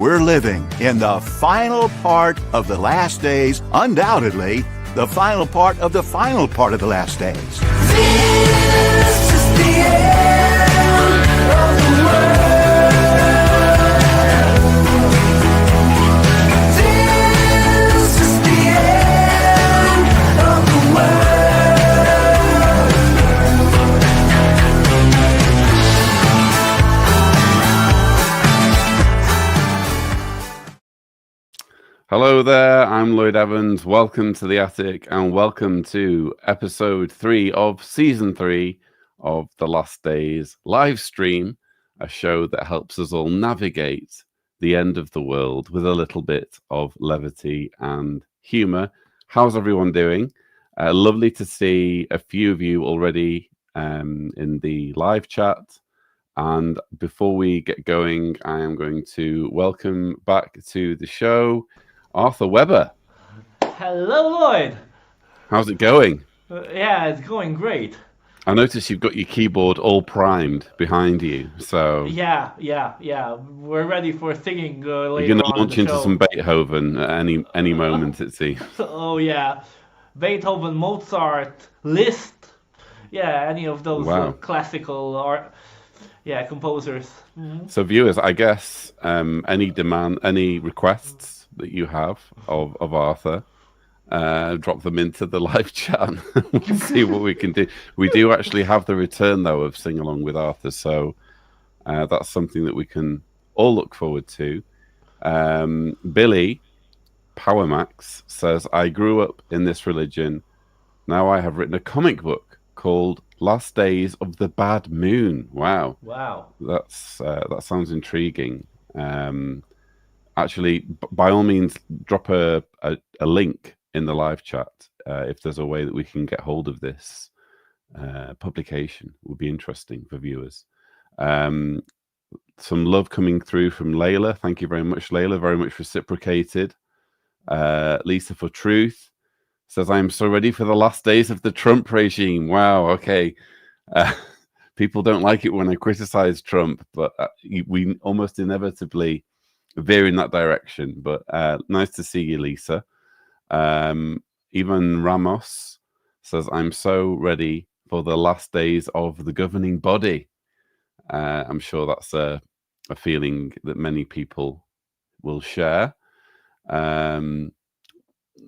We're living in the final part of the last days, undoubtedly the final part of the final part of the last days. This is the end of the world. This is the end of the world. Hello there, I'm Lloyd Evans. Welcome to the Attic and welcome to episode 3 of season 3 of The Last Days live stream, a show that helps us all navigate the end of the world with a little bit of levity and humor. How's everyone doing? Lovely to see a few of you already in the live chat. And before we get going, I am going to welcome back to the show Arthur Weber. Hello, Lloyd. How's it going? Yeah, it's going great. I noticed you've got your keyboard all primed behind you, so Yeah. We're ready for singing later you're going on to launch in into the show. some Beethoven at any moment, it seems. Oh yeah, Beethoven, Mozart, Liszt. Yeah, any of those Wow. classical art. Yeah, composers. So viewers, I guess any requests that you have of Arthur, drop them into the live chat. We'll see what we can do. We do actually have the return, though, of Sing Along with Arthur, so that's something that we can all look forward to. Billy Powermax says, I grew up in this religion. Now I have written a comic book called Last Days of the Bad Moon. Wow. That sounds intriguing. Actually, by all means, drop a link in the live chat if there's a way that we can get hold of this publication. It would be interesting for viewers. Some love coming through from Layla. Thank you very much, Layla. Very much reciprocated. Lisa for Truth says, I am so ready for the last days of the Trump regime. Wow, okay. People don't like it when I criticize Trump, but we almost inevitably veer in that direction. But nice to see you, Lisa. Ivan Ramos says, I'm so ready for the last days of the governing body. I'm sure that's a feeling that many people will share.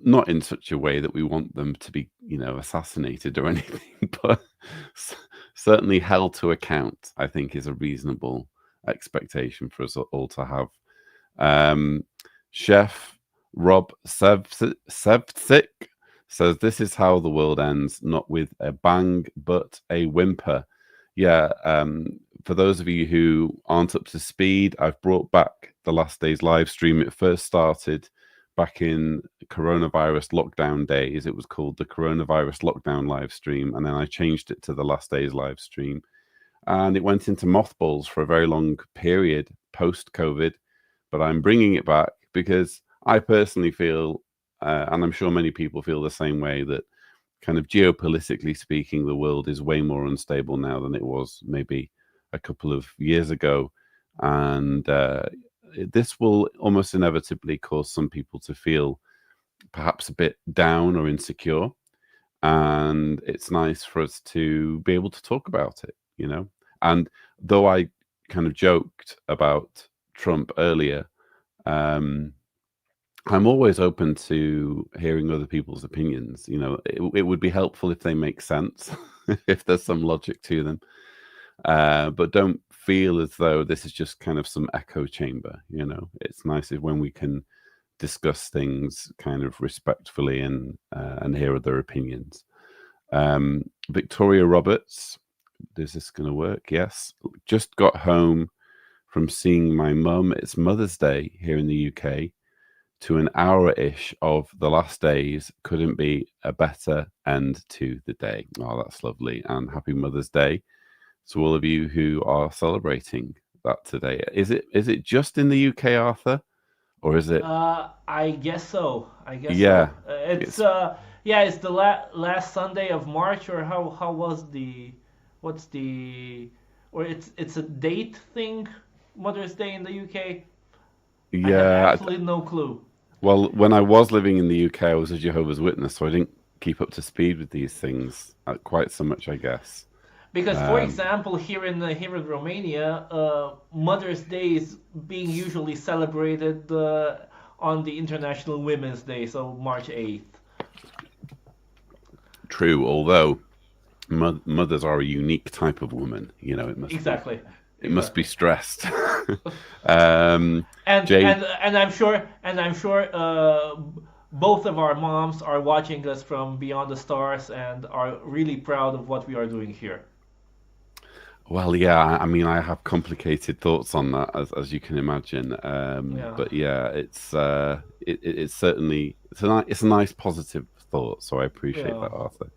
Not in such a way that we want them to be, assassinated or anything, but certainly held to account, I think, is a reasonable expectation for us all to have. Chef Rob Sevcik says, this is how the world ends, not with a bang, but a whimper. Yeah, for those of you who aren't up to speed, I've brought back the Last Days live stream. It first started back in coronavirus lockdown days. It was called the Coronavirus Lockdown live stream, and then I changed it to the Last Days live stream. And it went into mothballs for a very long period post-COVID, but I'm bringing it back because I personally feel, and I'm sure many people feel the same way, that kind of geopolitically speaking, the world is way more unstable now than it was maybe a couple of years ago. And this will almost inevitably cause some people to feel perhaps a bit down or insecure. And it's nice for us to be able to talk about it, And though I kind of joked about Trump earlier, I'm always open to hearing other people's opinions. It would be helpful if they make sense, if there's some logic to them. But don't feel as though this is just kind of some echo chamber. It's nice when we can discuss things kind of respectfully and hear other opinions. Victoria Roberts, is this going to work? Yes. Just got home from seeing my mum. It's Mother's Day here in the UK. To an hour-ish of the last days. Couldn't be a better end to the day. Oh, that's lovely. And happy Mother's Day to all of you who are celebrating that today. Is it just in the UK, Arthur? Or is it? I guess so. Yeah. So. It's the last Sunday of March, or how was what's the, or it's a date thing, Mother's Day in the UK? I had Yeah. absolutely no clue. Well, when I was living in the UK, I was a Jehovah's Witness, so I didn't keep up to speed with these things quite so much, I guess. Because, for Um, example, here in Romania, Mother's Day is being usually celebrated on the International Women's Day, so March 8th. True, although mothers are a unique type of woman. You know, Exactly. it must be Exactly. stressed. And Jade, I'm sure both of our moms are watching us from beyond the stars and are really proud of what we are doing here. well, yeah, I mean, I have complicated thoughts on that, as you can imagine. Yeah. But yeah, it's certainly it's a nice positive thought, so I appreciate Yeah. that, Arthur.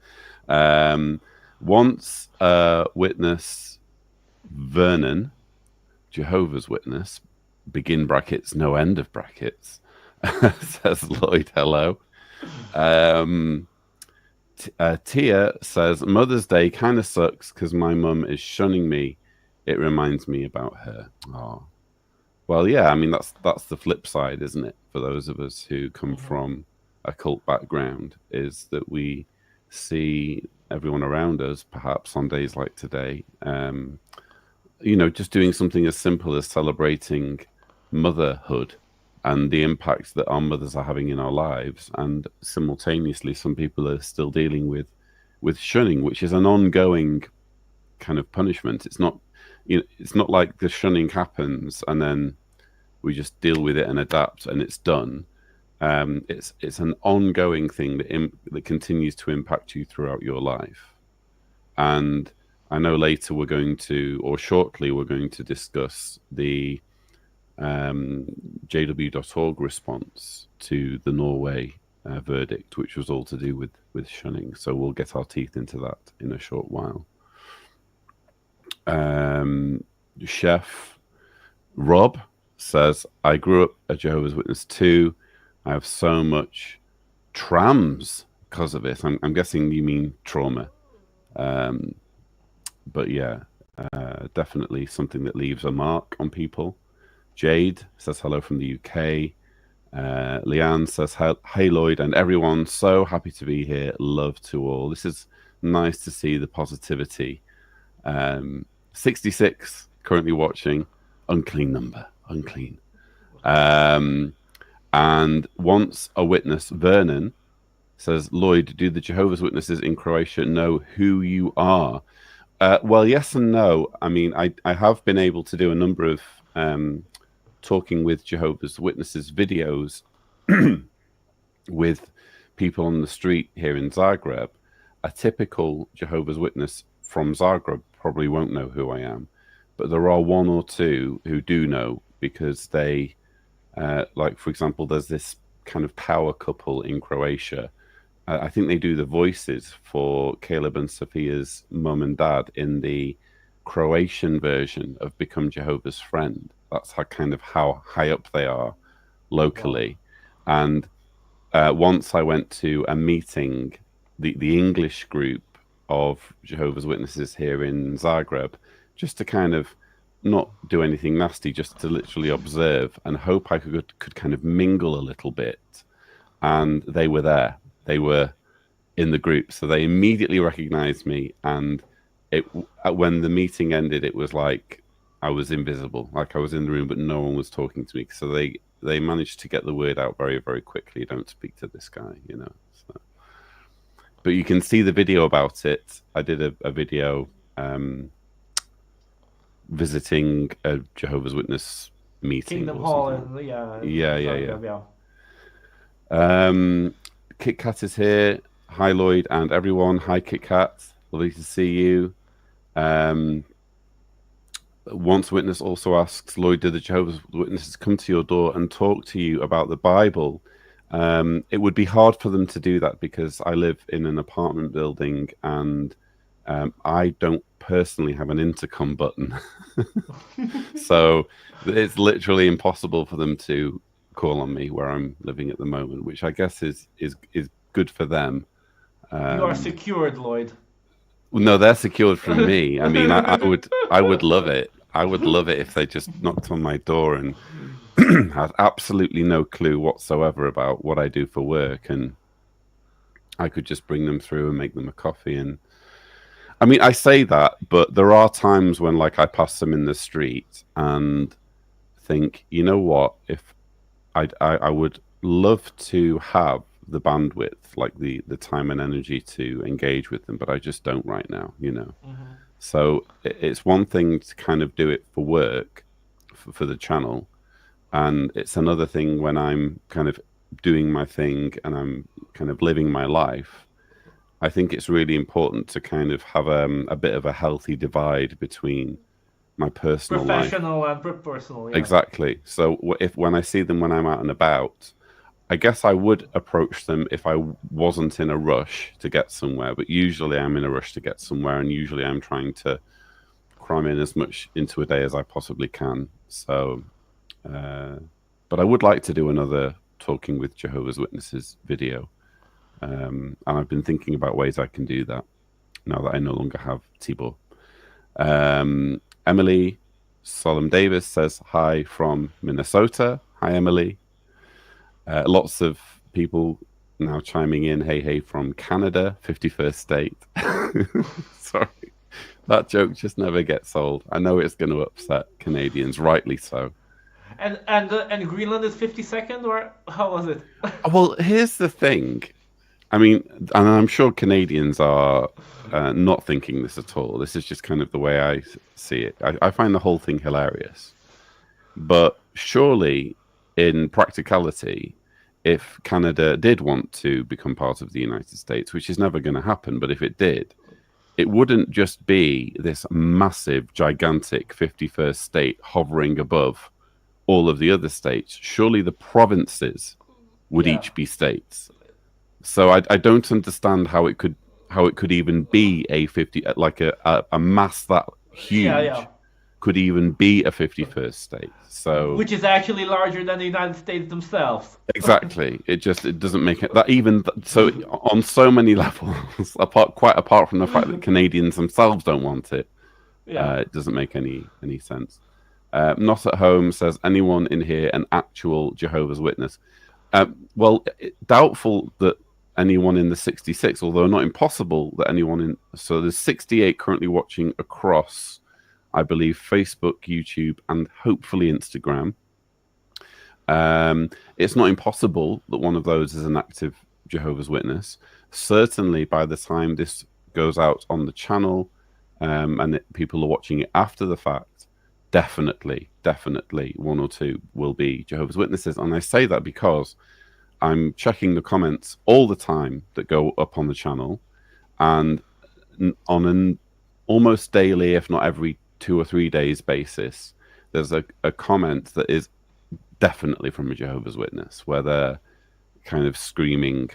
Once witness Vernon, Jehovah's Witness, begin brackets, no end of brackets, says Lloyd, hello. Tia says, Mother's Day kind of sucks because my mum is shunning me. It reminds me about her. Oh, well, yeah, I mean, that's the flip side, isn't it? For those of us who come from a cult background, is that we see everyone around us, perhaps on days like today, just doing something as simple as celebrating motherhood and the impact that our mothers are having in our lives, and simultaneously, some people are still dealing with shunning, which is an ongoing kind of punishment. It's not, it's not like the shunning happens and then we just deal with it and adapt and it's done. It's an ongoing thing that continues to impact you throughout your life. And I know later shortly we're going to discuss the jw.org response to the Norway verdict, which was all to do with shunning. So we'll get our teeth into that in a short while. Chef Rob says, I grew up a Jehovah's Witness too. I have so much trams because of it. I'm guessing you mean trauma. But yeah, definitely something that leaves a mark on people. Jade says hello from the UK. Leanne says, hey Lloyd and everyone, so happy to be here. Love to all. This is nice to see the positivity. 66 currently watching. Unclean number. Unclean. And once a witness, Vernon, says, Lloyd, do the Jehovah's Witnesses in Croatia know who you are? Well, yes and no. I mean, I have been able to do a number of talking with Jehovah's Witnesses videos with people on the street here in Zagreb. A typical Jehovah's Witness from Zagreb probably won't know who I am, but there are one or two who do know, because they, like, for example, there's this kind of power couple in Croatia. I think they do the voices for Caleb and Sophia's mum and dad in the Croatian version of Become Jehovah's Friend. That's how high up they are locally. Wow. And once I went to a meeting, the English group of Jehovah's Witnesses here in Zagreb, just to kind of not do anything nasty, just to literally observe and hope I could kind of mingle a little bit. And they were there. They were in the group. So they immediately recognized me. And when the meeting ended, it was like I was invisible, like I was in the room, but no one was talking to me. So they managed to get the word out very, very quickly. Don't speak to this guy, So. But you can see the video about it. I did a video visiting a Jehovah's Witness meeting. Kingdom Hall, and yeah. Kit Kat is here. Hi, Lloyd and everyone. Hi, Kit Kat. Lovely to see you. Once Witness also asks, Lloyd, did the Jehovah's Witnesses come to your door and talk to you about the Bible? It would be hard for them to do that because I live in an apartment building and I don't personally have an intercom button. So it's literally impossible for them to call on me where I'm living at the moment, which I guess is good for them. You are secured, Lloyd. No, they're secured from me. I mean, I would love it. I would love it if they just knocked on my door and has absolutely no clue whatsoever about what I do for work, and I could just bring them through and make them a coffee. And I mean, I say that, but there are times when, like, I pass them in the street and think, you know what, if I would love to have the bandwidth, like the time and energy to engage with them, but I just don't right now, you know. Mhm. So it's one thing to kind of do it for work, for the channel, and it's another thing when I'm kind of doing my thing and I'm kind of living my life. I think it's really important to kind of have a bit of a healthy divide between my personal life. Professional and personal, yeah. Exactly. So if when I see them when I'm out and about, I guess I would approach them if I wasn't in a rush to get somewhere. But usually I'm in a rush to get somewhere, and usually I'm trying to cram in as much into a day as I possibly can. So, but I would like to do another Talking with Jehovah's Witnesses video. And I've been thinking about ways I can do that now that I no longer have Tibor. Emily Solomon Davis says hi from Minnesota. Hi, Emily. Lots of people now chiming in. Hey from Canada, 51st state. Sorry, that joke just never gets old. I know it's going to upset Canadians, rightly so. And Greenland is 52nd, or how was it? Well, here's the thing. I mean, and I'm sure Canadians are not thinking this at all. This is just kind of the way I see it. I find the whole thing hilarious. But surely, in practicality, if Canada did want to become part of the United States, which is never going to happen, but if it did, it wouldn't just be this massive, gigantic 51st state hovering above all of the other states. Surely the provinces would each be states. So I don't understand how it could even be a 50, like a mass that huge could even be a 51st state. So which is actually larger than the United States themselves. Exactly. It doesn't make it that even so on so many levels. Quite apart from the fact that Canadians themselves don't want it. It doesn't make any sense. Not at home says, anyone in here an actual Jehovah's Witness? Well, doubtful that anyone in the 66, although not impossible that anyone in. So there's 68 currently watching across, I believe, Facebook, YouTube, and hopefully Instagram. It's not impossible that one of those is an active Jehovah's Witness. Certainly, by the time this goes out on the channel, and people are watching it after the fact, definitely one or two will be Jehovah's Witnesses. And I say that because I'm checking the comments all the time that go up on the channel, and on an almost daily, if not every 2 or 3 days basis, there's a comment that is definitely from a Jehovah's Witness, where they're kind of screaming,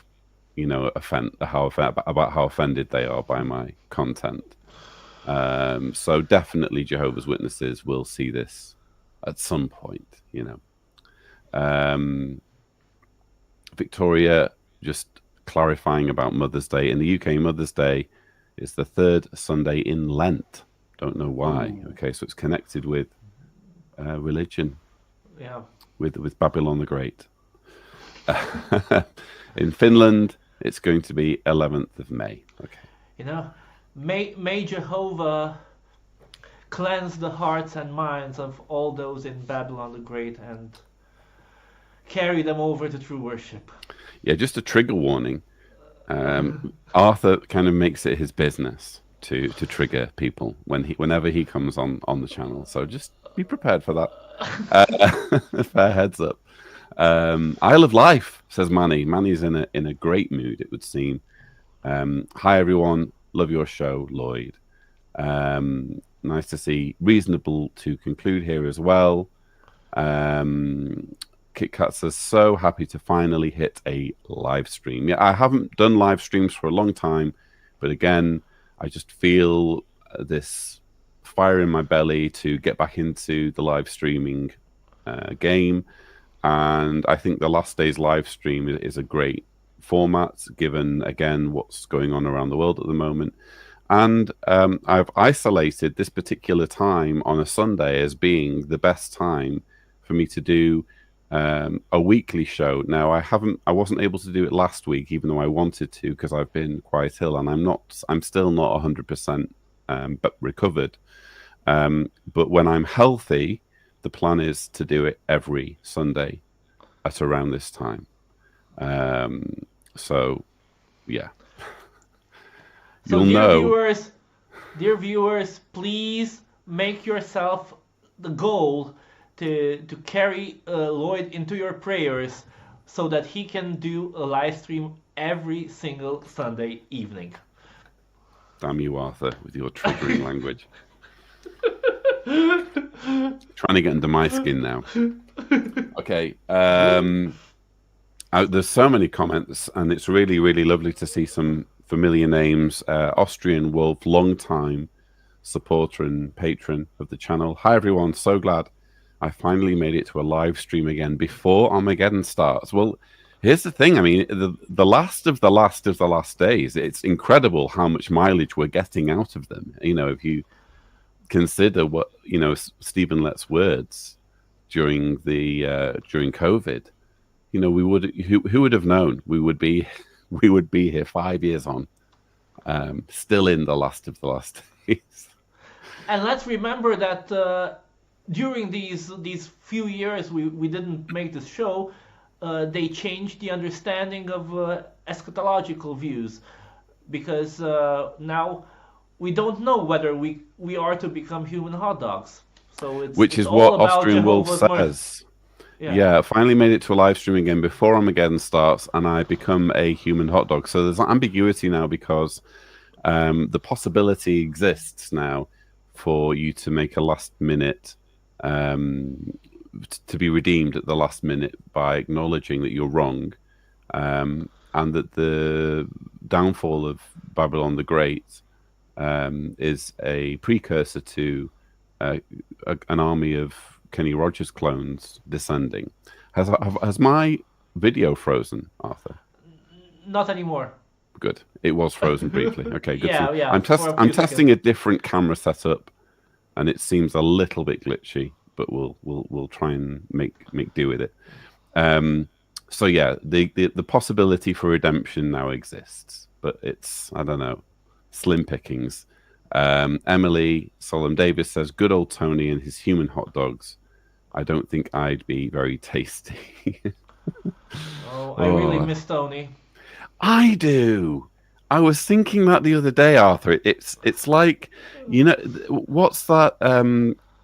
you know, about how offended they are by my content. So definitely Jehovah's Witnesses will see this at some point, you know. Victoria just clarifying about Mother's Day. In the UK, Mother's Day is the 3rd Sunday in Lent. Don't know why. Okay, so it's connected with religion. Yeah. With Babylon the Great. In Finland, it's going to be 11th of May. Okay. You know, may Jehovah cleanse the hearts and minds of all those in Babylon the Great and carry them over to true worship. Yeah, just a trigger warning. Arthur kind of makes it his business to trigger people whenever he comes on the channel. So just be prepared for that. Fair heads up. Isle of Life, says Manny. Manny's in a great mood, it would seem. Hi everyone, love your show, Lloyd. Nice to see. Reasonable to conclude here as well. Kit Kat says, so happy to finally hit a live stream. Yeah, I haven't done live streams for a long time, but again, I just feel this fire in my belly to get back into the live streaming game. And I think the last day's live stream is a great format, given, again, what's going on around the world at the moment. And I've isolated this particular time on a Sunday as being the best time for me to do a weekly show. Now I wasn't able to do it last week, even though I wanted to, because I've been quite ill and I'm still not 100% but recovered. But when I'm healthy, the plan is to do it every Sunday at around this time. So yeah. So, You'll know. dear viewers, please make yourself the goal to carry Lloyd into your prayers so that he can do a live stream every single Sunday evening. Damn you, Arthur, with your triggering language. Trying to get under my skin now. Okay. There's so many comments, and it's really, really lovely to see some familiar names. Austrian Wolf, long-time supporter and patron of the channel. Hi, everyone. So glad I finally made it to a live stream again before Armageddon starts. Well, here's the thing. I mean, the last of the last of the last days, it's incredible how much mileage we're getting out of them. You know, if you consider what, you know, Stephen Lett's words during COVID, you know, who would have known we would be here 5 years on, still in the last of the last days. And let's remember that during these few years we didn't make this show, they changed the understanding of eschatological views, because now we don't know whether we are to become human hot dogs. So Which is it's what all about Austrian Wolf Jehovah's says. Yeah, finally made it to a live stream again before Armageddon starts, and I become a human hot dog. So there's ambiguity now, because the possibility exists now for you to make a last minute, to be redeemed at the last minute by acknowledging that you're wrong, and that the downfall of Babylon the Great is a precursor to an army of Kenny Rogers clones descending. Has my video frozen, Arthur? Not anymore. Good. It was frozen briefly. Okay, good. Yeah. I'm testing a different camera setup, and it seems a little bit glitchy, but we'll try and make do with it. So yeah, the possibility for redemption now exists, but it's, I don't know, slim pickings. Emily Solomon Davis says, "Good old Tony and his human hot dogs. I don't think I'd be very tasty." I really miss Tony. I do. I was thinking that the other day, Arthur. It's like, you know, what's that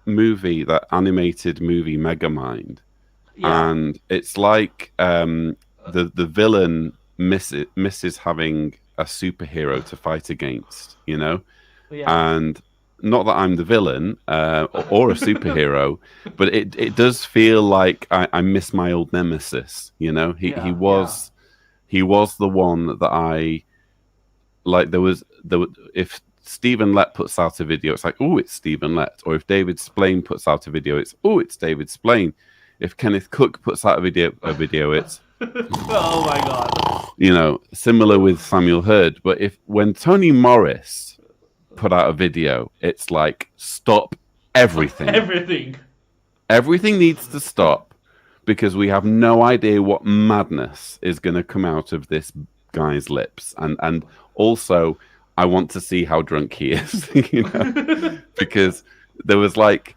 movie, that animated movie, Megamind? Yeah. And it's like the villain misses having a superhero to fight against, you know? Yeah. And not that I'm the villain or a superhero, but it does feel like I miss my old nemesis, you know? He was the one that I like. If Stephen Lett puts out a video, it's like, oh, it's Stephen Lett. Or if David Splane puts out a video, it's, oh, it's David Splane. If Kenneth Cook puts out a video, it's Oh my God. You know, similar with Samuel Hurd. But when Tony Morris put out a video, it's like, stop everything. Everything needs to stop, because we have no idea what madness is going to come out of this guy's lips. And also, I want to see how drunk he is, you know, because there was like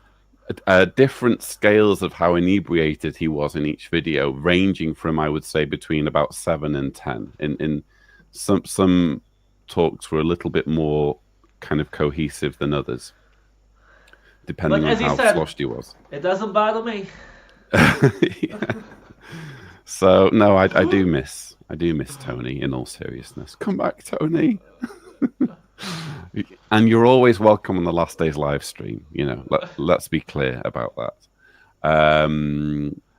different scales of how inebriated he was in each video, ranging from, I would say, between about 7 and 10. In some talks were a little bit more kind of cohesive than others, depending on how sloshed he was. It doesn't bother me. Yeah. So no, I do miss Tony, in all seriousness. Come back, Tony. And you're always welcome on the Last Days live stream. You know, let's be clear about that.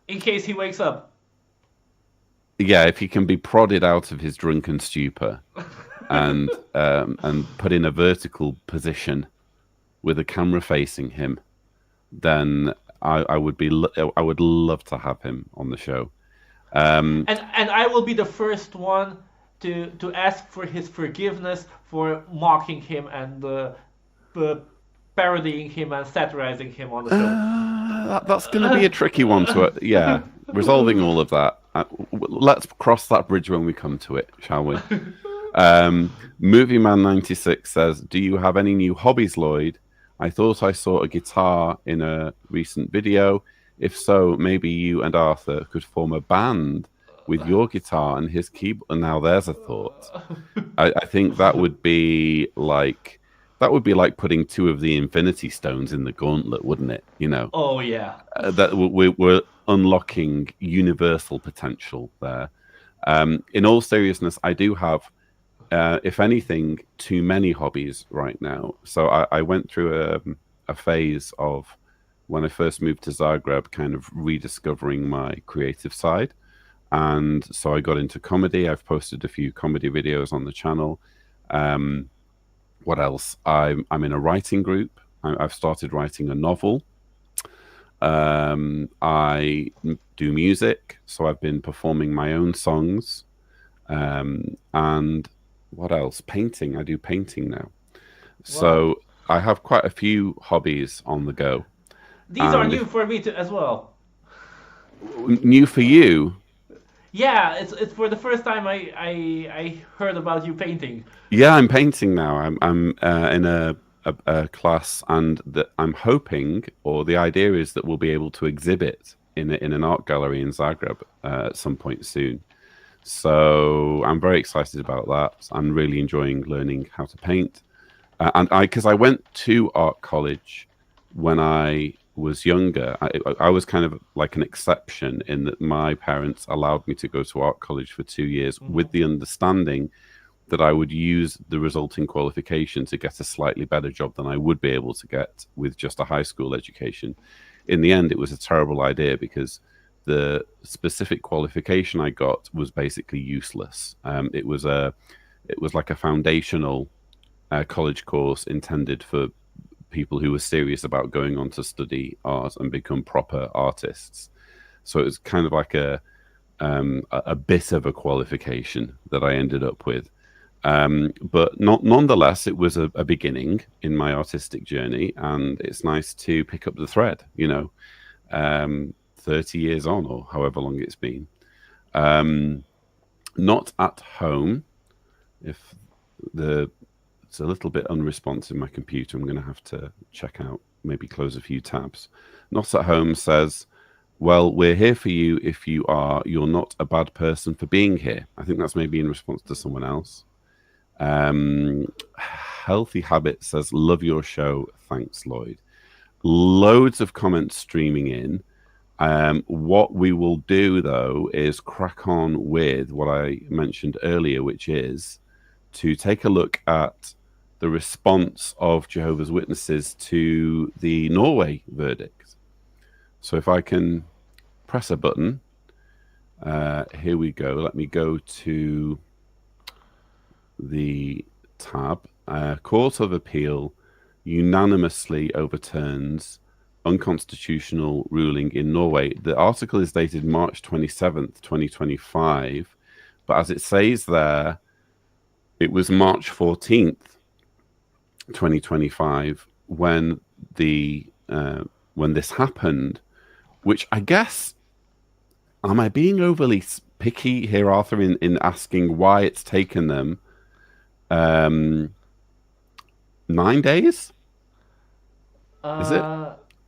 In case he wakes up. Yeah, if he can be prodded out of his drunken stupor and put in a vertical position with a camera facing him, then I would love to have him on the show. And I will be the first one to ask for his forgiveness for mocking him and parodying him and satirizing him on the show. That's going to be a tricky one to, yeah. resolving all of that. Let's cross that bridge when we come to it, shall we? Movie Man 96 says, "Do you have any new hobbies, Lloyd? I thought I saw a guitar in a recent video. If so, maybe you and Arthur could form a band with your guitar and his keyboard." And now there's a thought. I think that would be like putting two of the Infinity Stones in the gauntlet, wouldn't it? You know. Oh yeah. That we're unlocking universal potential there. In all seriousness, I do have, if anything, too many hobbies right now. So I went through a phase of, when I first moved to Zagreb, kind of rediscovering my creative side. And so I got into comedy. I've posted a few comedy videos on the channel. What else? I'm in a writing group. I've started writing a novel. I do music, so I've been performing my own songs. And what else? Painting. I do painting now. So I have quite a few hobbies on the go. These are new for me as well. New for you? Yeah, it's for the first time I heard about you painting. Yeah, I'm painting now. I'm in a class, and I'm hoping, or the idea is that we'll be able to exhibit in an art gallery in Zagreb at some point soon. So I'm very excited about that. I'm really enjoying learning how to paint. Because I went to art college when I was younger. I was kind of like an exception in that my parents allowed me to go to art college for 2 years with the understanding that I would use the resulting qualification to get a slightly better job than I would be able to get with just a high school education. In the end, it was a terrible idea because the specific qualification I got was basically useless. It was like a foundational college course intended for people who were serious about going on to study art and become proper artists. So it was kind of like a bit of a qualification that I ended up with. But nonetheless, it was a beginning in my artistic journey, and it's nice to pick up the thread, 30 years on, or however long it's been. Not at home. If it's a little bit unresponsive, my computer, I'm going to have to check out, maybe close a few tabs. Not at home says, "Well, we're here for you if you are. You're not a bad person for being here." I think that's maybe in response to someone else. Healthy Habit says, "Love your show. Thanks, Lloyd." Loads of comments streaming in. What we will do, though, is crack on with what I mentioned earlier, which is to take a look at the response of Jehovah's Witnesses to the Norway verdict. So if I can press a button, here we go. Let me go to the tab. Court of Appeal unanimously overturns unconstitutional ruling in Norway. The article is dated March 27th, 2025, but as it says there, it was March 14th, 2025 when this happened, which I guess, am I being overly picky here, Arthur, in asking why it's taken them 9 days? Is it?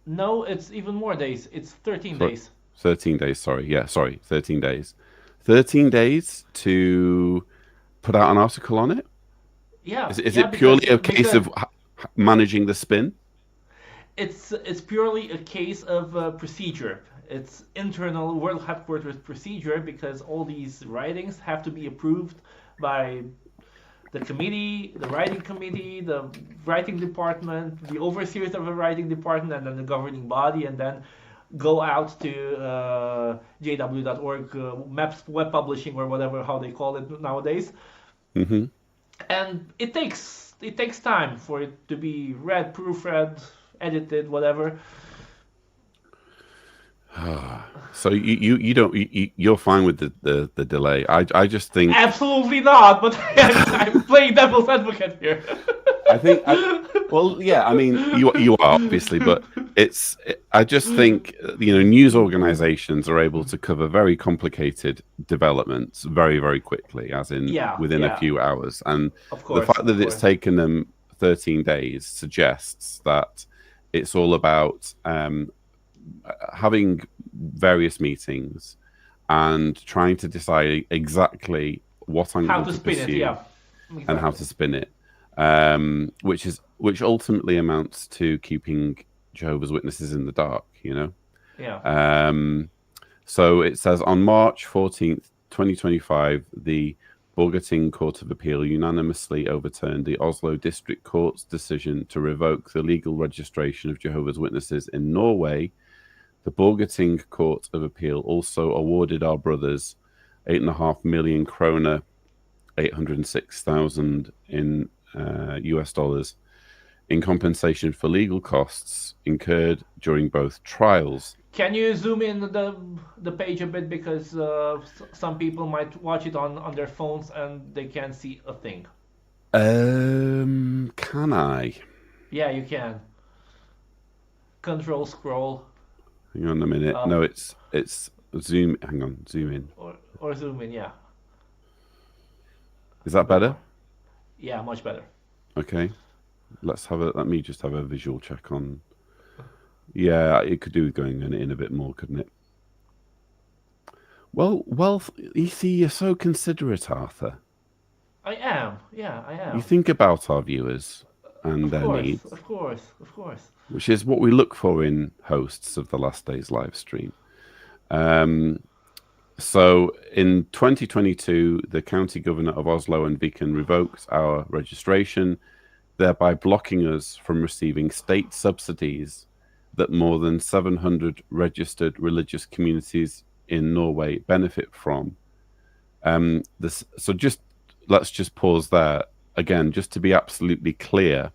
No, it's even more days. It's 13 days. 13 days, sorry. Yeah, sorry, 13 days. 13 days to put out an article on it? Yeah. Is it purely a case of managing the spin? It's purely a case of procedure. It's internal world headquarters procedure because all these writings have to be approved by the committee, the writing committee, the writing department, the overseers of the writing department, and then the governing body, and then go out to jw.org, Maps Web Publishing, or whatever how they call it nowadays. Mm-hmm. And it takes time for it to be read, proofread, edited, whatever. So you're fine with the delay. I just think Absolutely not. But I'm playing devil's advocate here. I think. Well, yeah. I mean, you are obviously, but I just think news organizations are able to cover very complicated developments very, very quickly, as in within a few hours. And Of course, the fact that of it's course. taken them 13 days suggests that it's all about having various meetings and trying to decide exactly what angle How to spin pursue it, yeah. and how to spin it, which ultimately amounts to keeping Jehovah's Witnesses in the dark, Yeah. So it says on March 14th, 2025, the Borgarting Court of Appeal unanimously overturned the Oslo District Court's decision to revoke the legal registration of Jehovah's Witnesses in Norway. The Borgarting Court of Appeal also awarded our brothers 8.5 million kroner, 806,000 in US dollars, in compensation for legal costs incurred during both trials. Can you zoom in the page a bit, because some people might watch it on their phones and they can't see a thing. Can I? Yeah, you can. Control scroll. Hang on a minute. No, it's zoom. Hang on, zoom in. Or zoom in, yeah. Is that better? Yeah, much better. Okay. Let me just have a visual check on. Yeah, it could do with going in a bit more, couldn't it? Well, you see, you're so considerate, Arthur. I am. Yeah, I am. You think about our viewers and their needs. Of course. Which is what we look for in hosts of the Last Days live stream. So in 2022, the county governor of Oslo and Viken revoked our registration, thereby blocking us from receiving state subsidies that more than 700 registered religious communities in Norway benefit from. So let's just pause there again, just to be absolutely clear.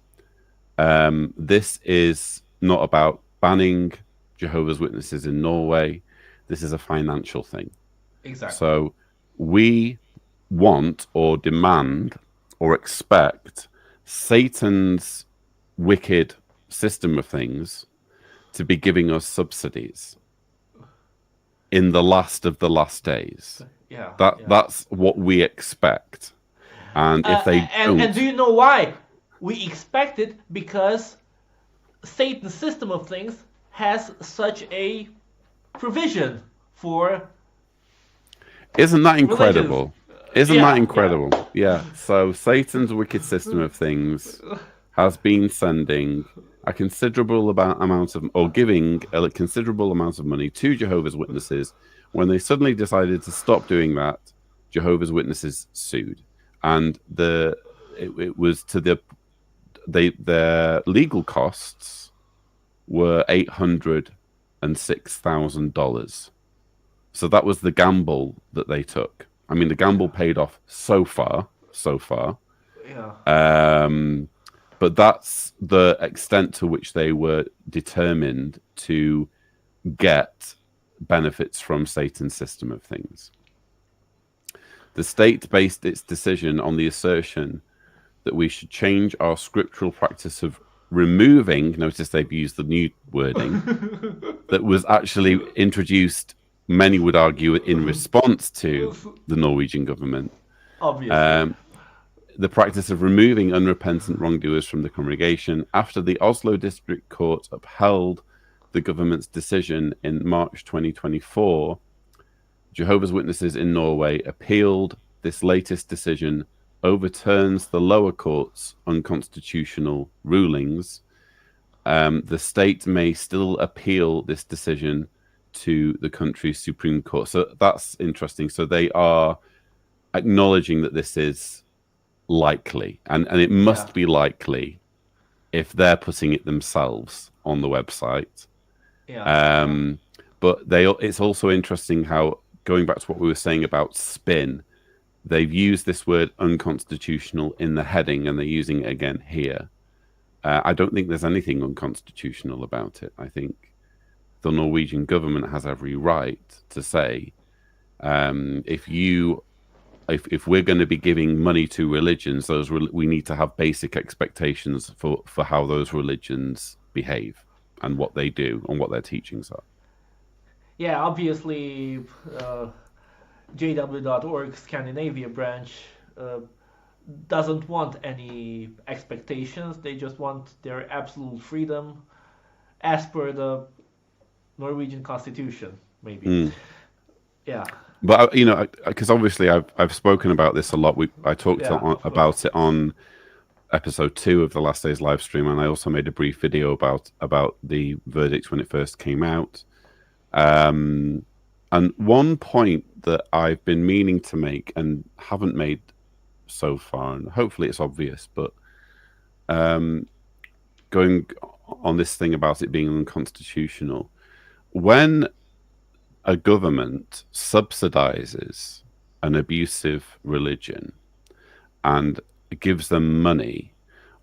This is not about banning Jehovah's Witnesses in Norway. This is a financial thing. Exactly. So we want or demand or expect Satan's wicked system of things to be giving us subsidies in the last of the last days. Yeah. That's what we expect. And if they don't... And do you know why we expect it? Because Satan's system of things has such a provision for... Isn't that incredible? Isn't that incredible? Yeah. So Satan's wicked system of things has been sending a considerable amount of, or giving a considerable amount of money to Jehovah's Witnesses. When they suddenly decided to stop doing that, Jehovah's Witnesses sued, and it was to their legal costs were $806,000. So that was the gamble that they took. I mean, the gamble paid off so far. Yeah. But that's the extent to which they were determined to get benefits from Satan's system of things. The state based its decision on the assertion that we should change our scriptural practice of removing, notice they've used the new wording, that was actually introduced, many would argue, in response to the Norwegian government. Obviously. The practice of removing unrepentant wrongdoers from the congregation after the Oslo District Court upheld the government's decision in March 2024. Jehovah's Witnesses in Norway appealed. This latest decision overturns the lower court's unconstitutional rulings. The state may still appeal this decision to the country's Supreme Court. So that's interesting. So they are acknowledging that this is likely, and it must be likely if they're putting it themselves on the website. But it's also interesting how, going back to what we were saying about spin, they've used this word unconstitutional in the heading and they're using it again here. I don't think there's anything unconstitutional about it. I think the Norwegian government has every right to say, if you if we're going to be giving money to religions, we need to have basic expectations for how those religions behave and what they do and what their teachings are. Yeah, obviously, JW.org Scandinavia branch doesn't want any expectations. They just want their absolute freedom as per the Norwegian constitution, maybe. Yeah. But because obviously I've spoken about this a lot. I talked about it on episode 2 of the Last Days live stream, and I also made a brief video about the verdict when it first came out. And one point that I've been meaning to make and haven't made so far, and hopefully it's obvious, but going on this thing about it being unconstitutional, when a government subsidizes an abusive religion and gives them money,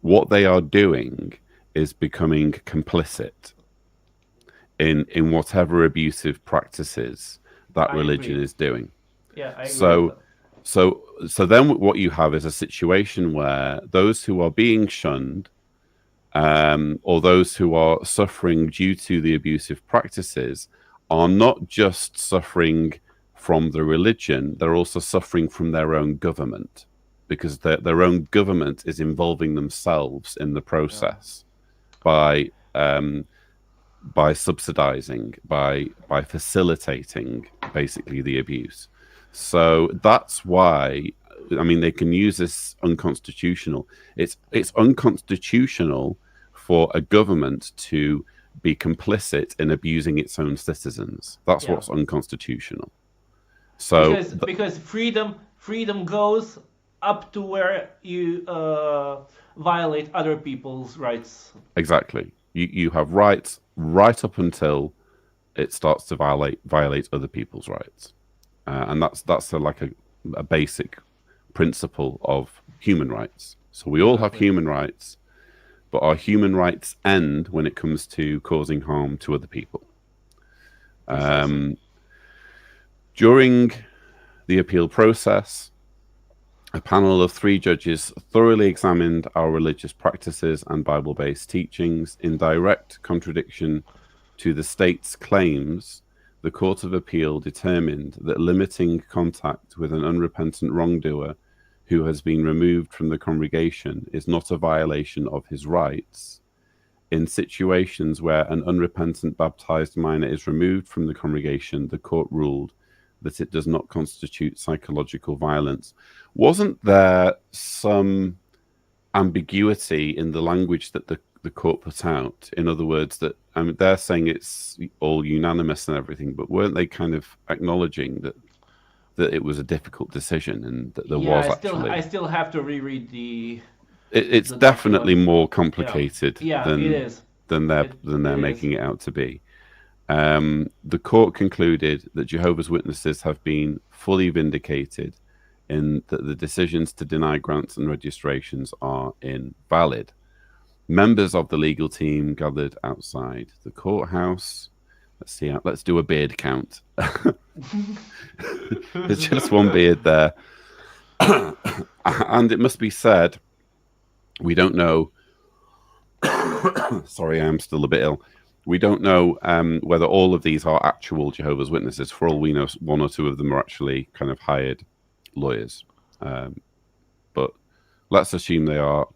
what they are doing is becoming complicit in whatever abusive practices that religion is doing. Yeah, I agree. So then what you have is a situation where those who are being shunned, or those who are suffering due to the abusive practices, are not just suffering from the religion, they're also suffering from their own government, because their own government is involving themselves in the process by subsidizing, by facilitating basically the abuse. So that's why, I mean, they can use this unconstitutional. It's unconstitutional for a government to be complicit in abusing its own citizens. That's what's unconstitutional. So because freedom goes up to where you violate other people's rights. Exactly. You have rights right up until it starts to violate other people's rights, and that's a basic principle of human rights. So we all have human rights, but our human rights end when it comes to causing harm to other people. During the appeal process, a panel of 3 judges thoroughly examined our religious practices and Bible-based teachings. In direct contradiction to the state's claims, the Court of Appeal determined that limiting contact with an unrepentant wrongdoer who has been removed from the congregation is not a violation of his rights. In situations where an unrepentant baptized minor is removed from the congregation, the court ruled that it does not constitute psychological violence. Wasn't there some ambiguity in the language that the court put out? In other words, that they're saying it's all unanimous and everything, but weren't they kind of acknowledging that it was a difficult decision and that there was actually... I still have to reread the... It's definitely more complicated than they're making it out to be. The court concluded that Jehovah's Witnesses have been fully vindicated in that the decisions to deny grants and registrations are invalid. Members of the legal team gathered outside the courthouse. Let's do a beard count. There's just one beard there. And it must be said, we don't know. Sorry, I am still a bit ill. We don't know whether all of these are actual Jehovah's Witnesses. For all we know, 1 or 2 of them are actually kind of hired lawyers. But let's assume they are.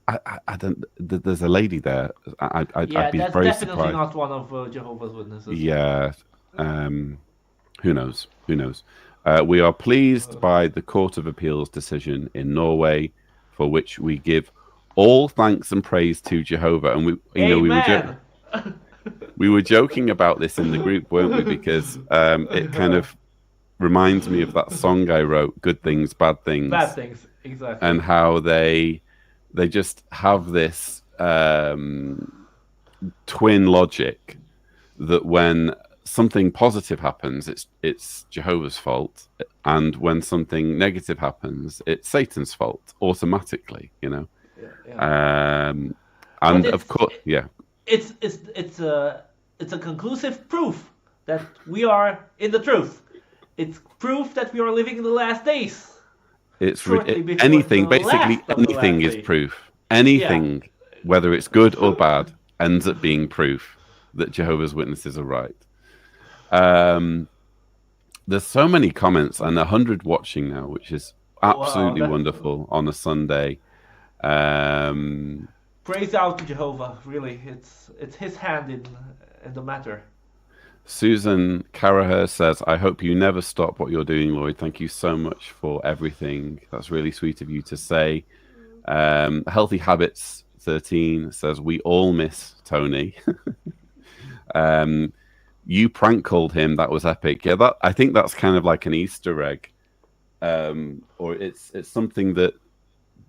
I don't. There's a lady there. I'd be that's very definitely surprised. not one of Jehovah's Witnesses. Yeah. Who knows? Who knows? We are pleased by the Court of Appeal's decision in Norway, for which we give all thanks and praise to Jehovah. And we were joking about this in the group, weren't we? Because it kind of reminds me of that song I wrote, "Good Things, Bad Things." Bad things, exactly. And how they just have this twin logic that when something positive happens, it's Jehovah's fault, and when something negative happens, it's Satan's fault automatically. And of course, it's a conclusive proof that we are in the truth. It's proof that we are living in the last days. It's shortly before anything, the basically last of the anything last is day. proof. Yeah. Anything, whether it's good or bad, ends up being proof that Jehovah's Witnesses are right. There's so many comments and 100 watching now, which is absolutely wonderful on a Sunday. Praise out to Jehovah. Really, it's his hand in the matter. Susan Caraher says, I hope you never stop what you're doing, Lloyd. Thank you so much for everything. That's really sweet of you to say. Healthy Habits 13 says, we all miss Tony. You prank called him. That was epic. Yeah, I think that's kind of like an Easter egg. Or it's something that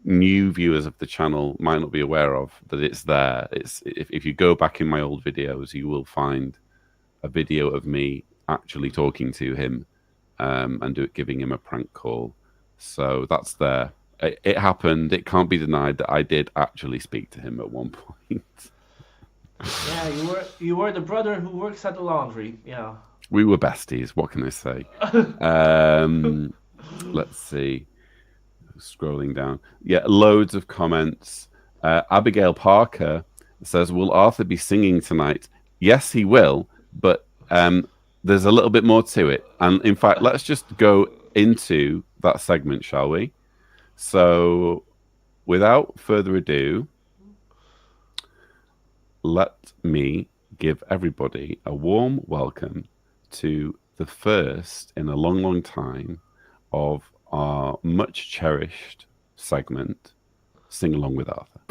new viewers of the channel might not be aware of, that it's there. If you go back in my old videos, you will find a video of me actually talking to him and giving him a prank call. So that's there. It happened. It can't be denied that I did actually speak to him at one point. Yeah, you were the brother who works at the laundry. Yeah. We were besties. What can I say? Let's see. Scrolling down. Yeah, loads of comments. Abigail Parker says, will Arthur be singing tonight? Yes, he will, but there's a little bit more to it. And in fact, let's just go into that segment, shall we? So without further ado, let me give everybody a warm welcome to the first in a long, long time of our much cherished segment, Sing Along with Arthur.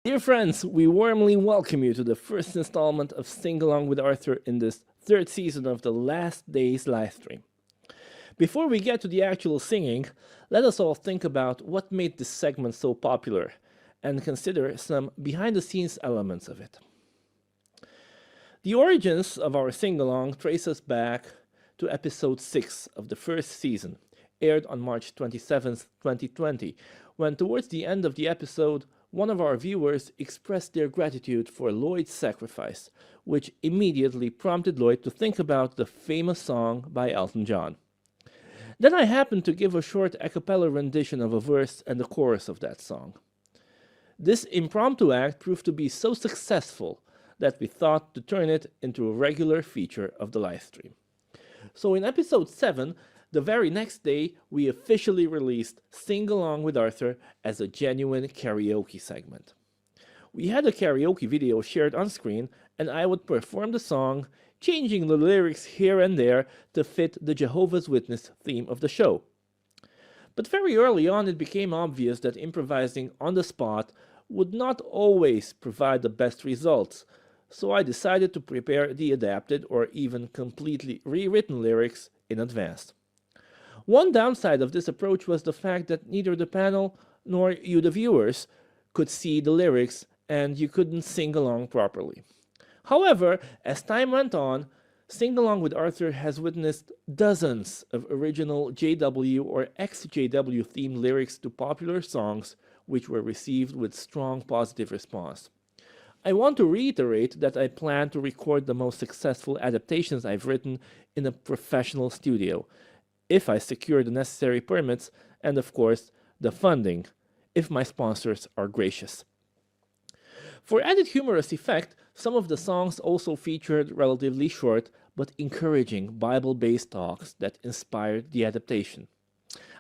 Dear friends, we warmly welcome you to the first installment of Sing Along with Arthur in this third season of the Last Days livestream. Before we get to the actual singing, let us all think about what made this segment so popular and consider some behind-the-scenes elements of it. The origins of our sing-along trace us back to episode 6 of the first season, aired on March 27th, 2020, when towards the end of the episode, one of our viewers expressed their gratitude for Lloyd's sacrifice, which immediately prompted Lloyd to think about the famous song by Elton John. Then I happened to give a short a cappella rendition of a verse and the chorus of that song. This impromptu act proved to be so successful that we thought to turn it into a regular feature of the livestream. So in episode 7, the very next day, we officially released Sing Along with Arthur as a genuine karaoke segment. We had a karaoke video shared on screen, and I would perform the song, changing the lyrics here and there to fit the Jehovah's Witness theme of the show. But very early on, it became obvious that improvising on the spot would not always provide the best results, so I decided to prepare the adapted or even completely rewritten lyrics in advance. One downside of this approach was the fact that neither the panel nor you, the viewers, could see the lyrics and you couldn't sing along properly. However, as time went on, Sing Along with Arthur has witnessed dozens of original JW or ex-JW themed lyrics to popular songs which were received with strong positive response. I want to reiterate that I plan to record the most successful adaptations I've written in a professional studio, if I secure the necessary permits and, of course, the funding, if my sponsors are gracious. For added humorous effect, some of the songs also featured relatively short but encouraging Bible-based talks that inspired the adaptation.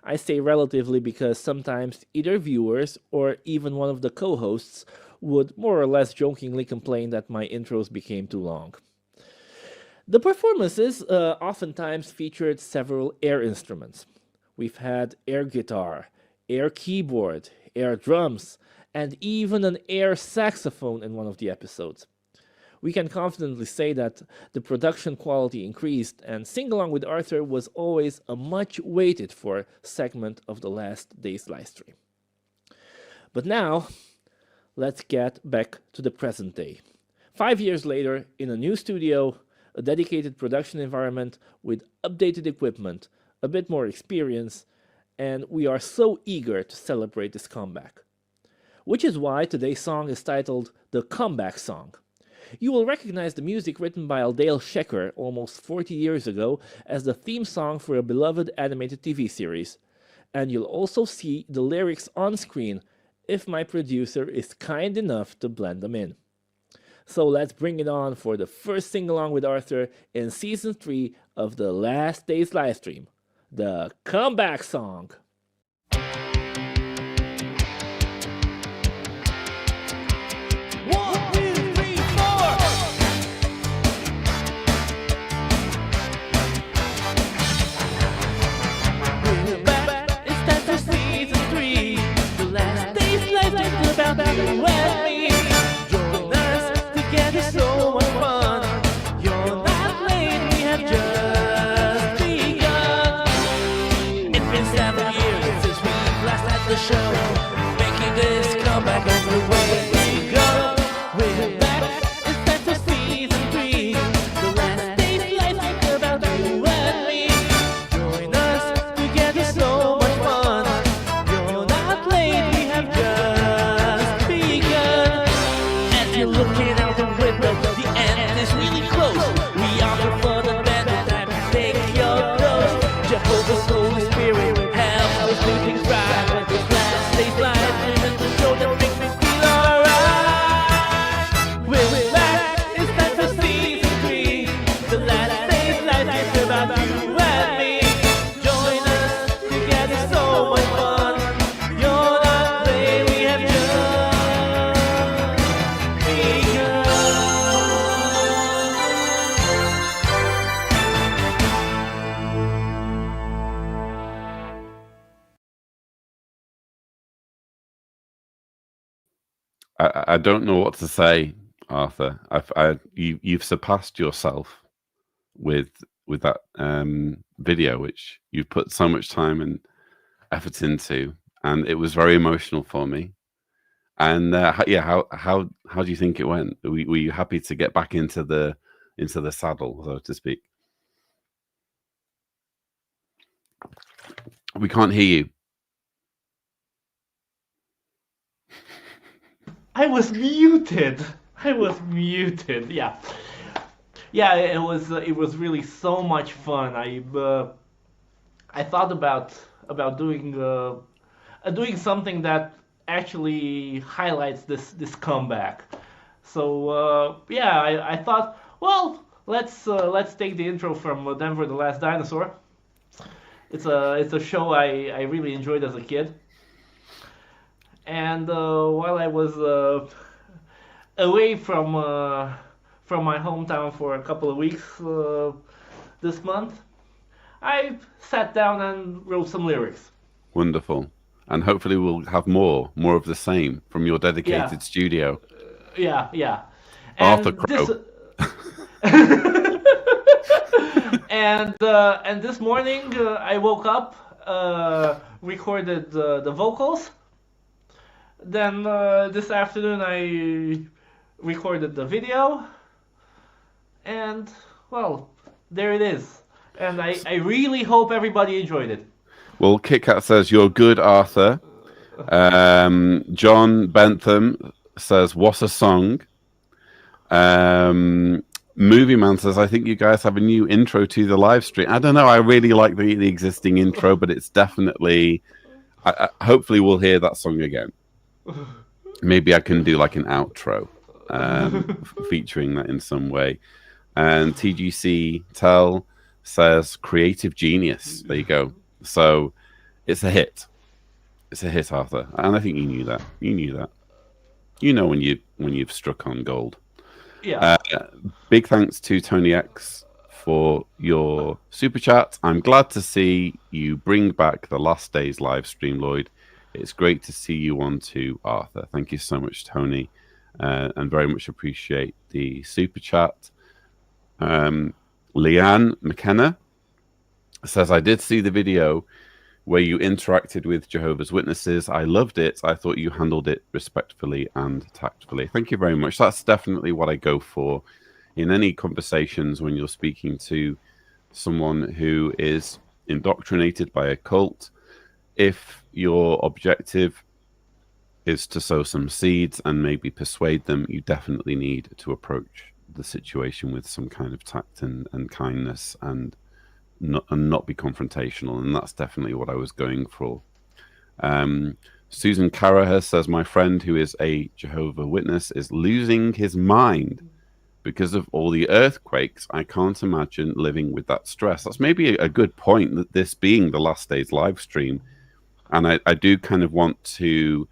I say relatively because sometimes either viewers or even one of the co-hosts would more or less jokingly complain that my intros became too long. The performances oftentimes featured several air instruments. We've had air guitar, air keyboard, air drums, and even an air saxophone in one of the episodes. we can confidently say that the production quality increased, and Sing Along with Arthur was always a much waited for segment of the last day's live stream. But now, let's get back to the present day. 5 years later, in a new studio, a dedicated production environment with updated equipment, a bit more experience, and we are so eager to celebrate this comeback. Which is why today's song is titled The Comeback Song. You will recognize the music written by Aldale Shecker almost 40 years ago as the theme song for a beloved animated TV series. And you'll also see the lyrics on screen if my producer is kind enough to blend them in. So let's bring it on for the first Sing Along with Arthur in Season 3 of the last day's live stream, The Comeback Song. Jehovah's Holy Spirit helps us do things right. When this last day's life, even the show that makes me feel alright. We're back, it's time for season 3. The last day's life is about you and me. Join us together, so much fun. You're not playing, we have just begun. I don't know what to say, Arthur. You've surpassed yourself with that video, which you've put so much time and effort into, and it was very emotional for me. And how do you think it went? Were you happy to get back into the saddle, so to speak? We can't hear you. I was muted. Yeah. Yeah, it was really so much fun. I thought about doing something that actually highlights this comeback. So yeah, I thought, well, let's take the intro from Denver the Last Dinosaur. It's a show I really enjoyed as a kid. And while I was away from my hometown for a couple of weeks this month, I sat down and wrote some lyrics. Wonderful. And hopefully we'll have more of the same from your dedicated studio. Yeah. Arthur Crow. And this morning I woke up, recorded the vocals. Then this afternoon I recorded the video, and well, there it is. And I really hope everybody enjoyed it. Well, KitKat says, you're good, Arthur. John Bentham says, what a song. Movie Man says, I think you guys have a new intro to the live stream. I don't know, I really like the existing intro, but it's definitely... hopefully we'll hear that song again. Maybe I can do like an outro featuring that in some way. And TGC Tell says creative genius. There you go. So it's a hit. It's a hit, Arthur. And I think you knew that. You know when you've struck on gold. Yeah. Big thanks to Tony X for your super chat. I'm glad to see you bring back the last day's live stream, Lloyd. It's great to see you on too, Arthur. Thank you so much, Tony. and very much appreciate the super chat. Leanne McKenna says, I did see the video where you interacted with Jehovah's Witnesses. I loved it. I thought you handled it respectfully and tactfully. Thank you very much. That's definitely what I go for in any conversations when you're speaking to someone who is indoctrinated by a cult. If your objective is to sow some seeds and maybe persuade them, you definitely need to approach the situation with some kind of tact and kindness and not be confrontational. And that's definitely what I was going for. Susan Caraher says, my friend who is a Jehovah Witness is losing his mind because of all the earthquakes. I can't imagine living with that stress. That's maybe a good point, that this being the last day's live stream. And I do kind of want to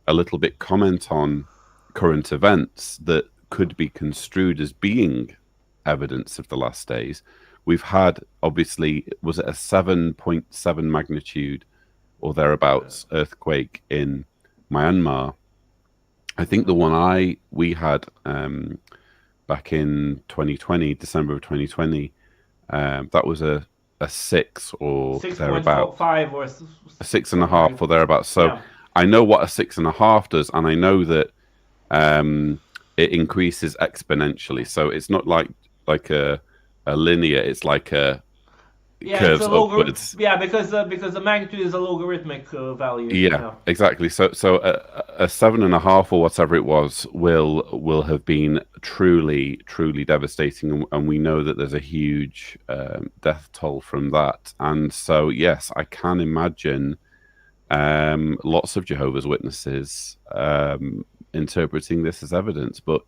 a little bit comment on current events that could be construed as being evidence of the last days. We've had, obviously, was it a 7.7 magnitude or thereabouts earthquake in Myanmar? I think the one we had back in 2020, December of 2020, that was a 6 or thereabouts. 6.5 or a 6.5 or thereabouts. So yeah. I know what a 6.5 does, and I know that it increases exponentially. So it's not like a linear, it's like a curves upwards. Yeah, because the magnitude is a logarithmic value. Yeah, exactly. So a 7.5 or whatever it was will have been truly devastating, and we know that there's a huge death toll from that. And so yes, I can imagine lots of Jehovah's Witnesses interpreting this as evidence. But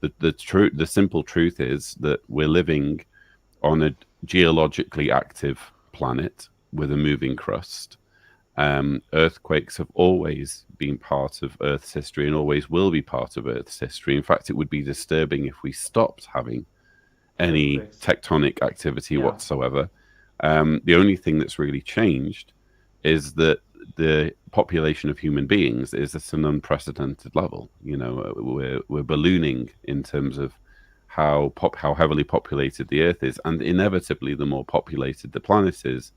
the simple truth is that we're living on a geologically active planet with a moving crust. Earthquakes have always been part of Earth's history and always will be part of Earth's history. In fact, it would be disturbing if we stopped having any tectonic activity whatsoever. The only thing that's really changed is that the population of human beings is at an unprecedented level. You know, we're ballooning in terms of how heavily populated the Earth is, and inevitably, the more populated the planet is,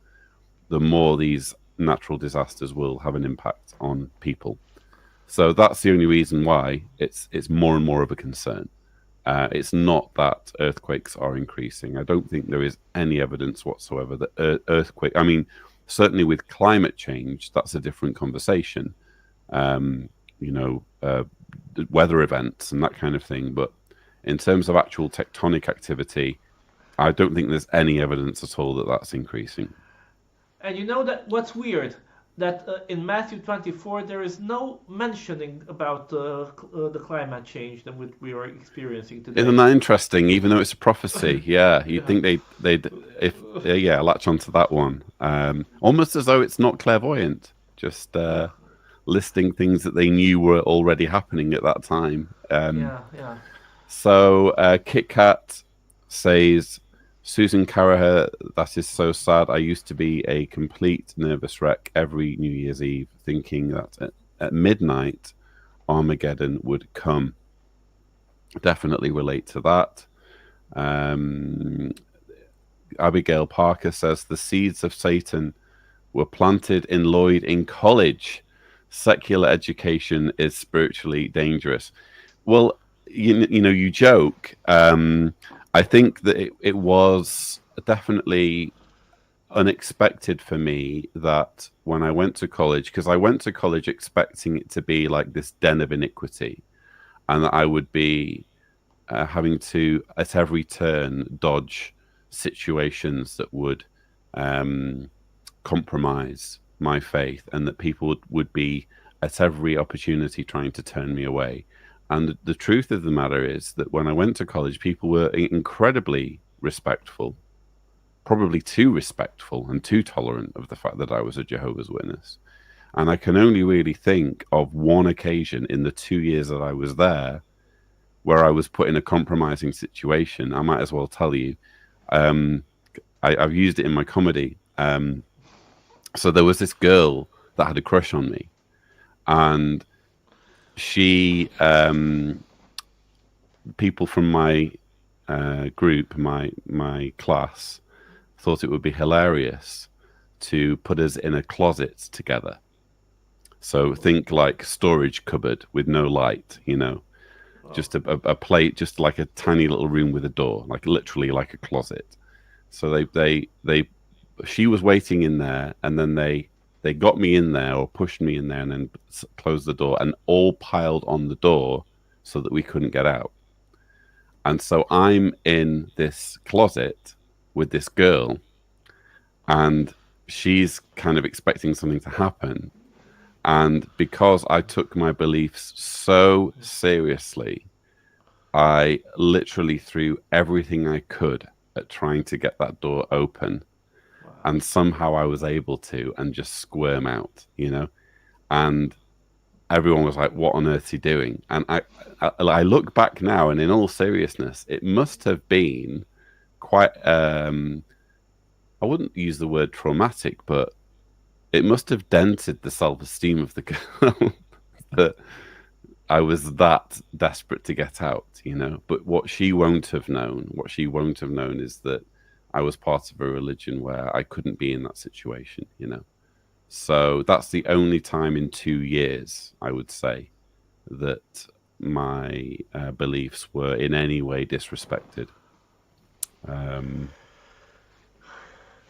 the more these natural disasters will have an impact on people. So that's the only reason why it's more and more of a concern. It's not that earthquakes are increasing. I don't think there is any evidence whatsoever that earthquake. I mean, certainly with climate change, that's a different conversation. Weather events and that kind of thing, but in terms of actual tectonic activity, I don't think there's any evidence at all that that's increasing. And you know that what's weird? That in Matthew 24 there is no mentioning about the climate change that we are experiencing today. Isn't that interesting? Even though it's a prophecy, yeah, you'd think they'd latch onto that one. Almost as though it's not clairvoyant, just listing things that they knew were already happening at that time. So Kit Kat says, Susan Caraher, that is so sad. I used to be a complete nervous wreck every New Year's Eve, thinking that at midnight Armageddon would come. Definitely relate to that. Abigail Parker says, the seeds of Satan were planted in Lloyd in college. Secular education is spiritually dangerous. Well, you joke. I think that it was definitely unexpected for me that when I went to college, because I went to college expecting it to be like this den of iniquity, and that I would be having to, at every turn, dodge situations that would compromise my faith, and that people would be at every opportunity trying to turn me away. And the truth of the matter is that when I went to college, people were incredibly respectful, probably too respectful and too tolerant of the fact that I was a Jehovah's Witness. And I can only really think of one occasion in the 2 years that I was there where I was put in a compromising situation. I might as well tell you, I've used it in my comedy. So there was this girl that had a crush on me, and she people from my group, my class, thought it would be hilarious to put us in a closet together. So think like storage cupboard with no light, you know, just a plate, just like a tiny little room with a door, like literally like a closet. So she was waiting in there, and then they got me in there or pushed me in there and then closed the door and all piled on the door so that we couldn't get out. And so I'm in this closet with this girl, and she's kind of expecting something to happen. And because I took my beliefs so seriously, I literally threw everything I could at trying to get that door open. Wow. And somehow I was able to, and just squirm out, you know? And everyone was like, what on earth are you doing? And I look back now, and in all seriousness, it must have been quite, I wouldn't use the word traumatic, but it must have dented the self-esteem of the girl that I was that desperate to get out, you know. But what she won't have known is that I was part of a religion where I couldn't be in that situation, you know. So that's the only time in 2 years, I would say, that my beliefs were in any way disrespected.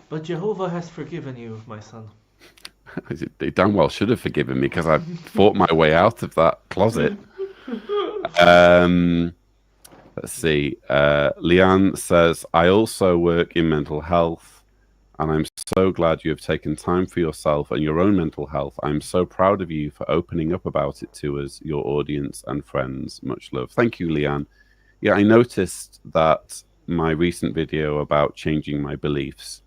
But Jehovah has forgiven you, my son. They damn well should have forgiven me, because I fought my way out of that closet. Let's see. Leanne says, I also work in mental health, and I'm so glad you have taken time for yourself and your own mental health. I'm so proud of you for opening up about it to us, your audience and friends. Much love. Thank you, Leanne. Yeah, I noticed that my recent video about changing my beliefs,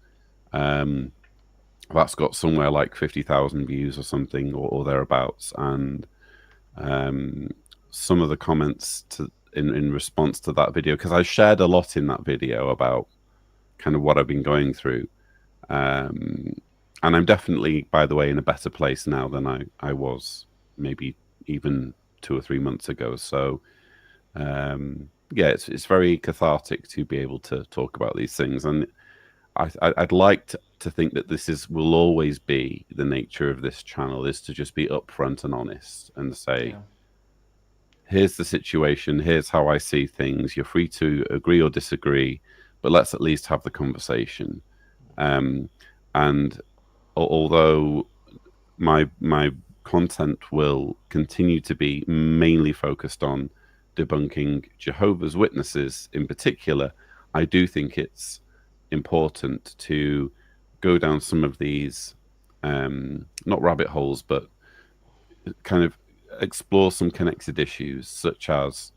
that's got somewhere like 50,000 views or something, or thereabouts. And some of the comments in response to that video, because I shared a lot in that video about kind of what I've been going through. And I'm definitely, by the way, in a better place now than I was maybe even 2 or 3 months ago. So, yeah, it's very cathartic to be able to talk about these things. And I'd like to think that will always be the nature of this channel, is to just be upfront and honest and say, yeah, here's the situation, here's how I see things. You're free to agree or disagree, but let's at least have the conversation. And although my content will continue to be mainly focused on debunking Jehovah's Witnesses in particular, I do think it's important to go down some of these, not rabbit holes, but kind of explore some connected issues such as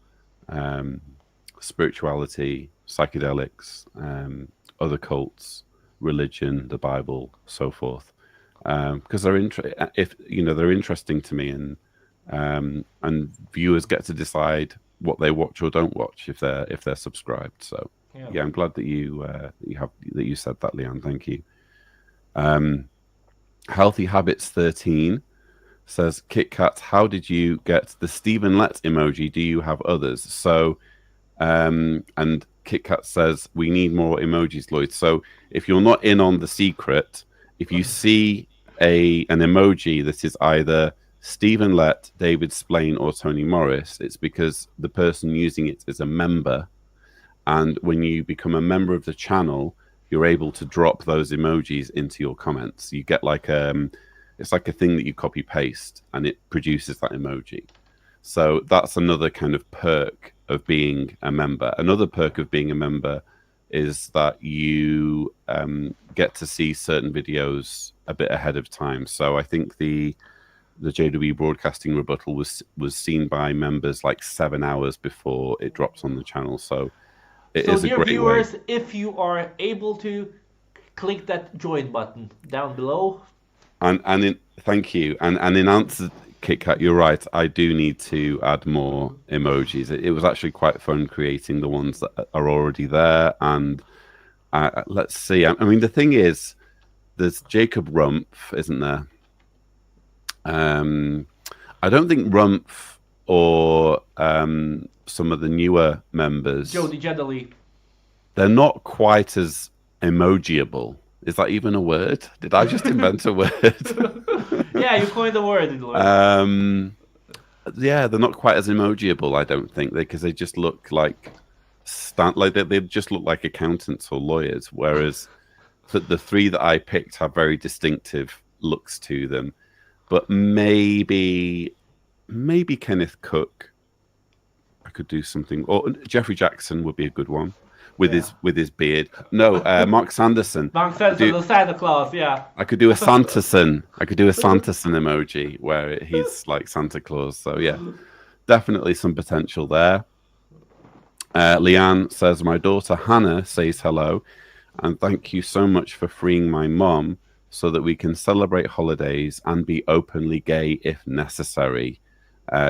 spirituality, psychedelics, other cults, religion, the Bible, so forth, because they're interesting to me, and viewers get to decide what they watch or don't watch if they're subscribed. So yeah, I'm glad that you said that, Leanne. Thank you. Healthy Habits 13 says, Kit Kat, how did you get the Stephen Lett emoji? Do you have others? So, and Kit Kat says, we need more emojis, Lloyd. So if you're not in on the secret, if you see an emoji that is either Stephen Lett, David Splain, or Tony Morris, it's because the person using it is a member. And when you become a member of the channel, you're able to drop those emojis into your comments. You get like it's like a thing that you copy paste, and it produces that emoji. So that's another kind of perk of being a member. Another perk of being a member is that you get to see certain videos a bit ahead of time. So I think the JW Broadcasting rebuttal was seen by members like 7 hours before it drops on the channel. So it is a great viewers, way. if you are able to, click that join button down below. Thank you. And in answer, Kit Kat, you're right. I do need to add more emojis. It was actually quite fun creating the ones that are already there. And let's see. I mean, the thing is, there's Jacob Rumpf, isn't there? I don't think Rumpf or some of the newer members, Jody Jedley. they're not quite as emojiable. Is that even a word? Did I just invent a word? Yeah, you coined the word. Lloyd. Yeah, they're not quite as emojiable, I don't think, because they just look like they just look like accountants or lawyers, whereas the three that I picked have very distinctive looks to them. But maybe Kenneth Cook, I could do something, or Jeffrey Jackson would be a good one with his beard. No, Mark Sanderson. Mark Sanderson, the Santa Claus, yeah. I could do a Santason. I could do a Santason emoji where he's like Santa Claus. So yeah, definitely some potential there. Leanne says, my daughter Hannah says hello, and thank you so much for freeing my mom so that we can celebrate holidays and be openly gay if necessary.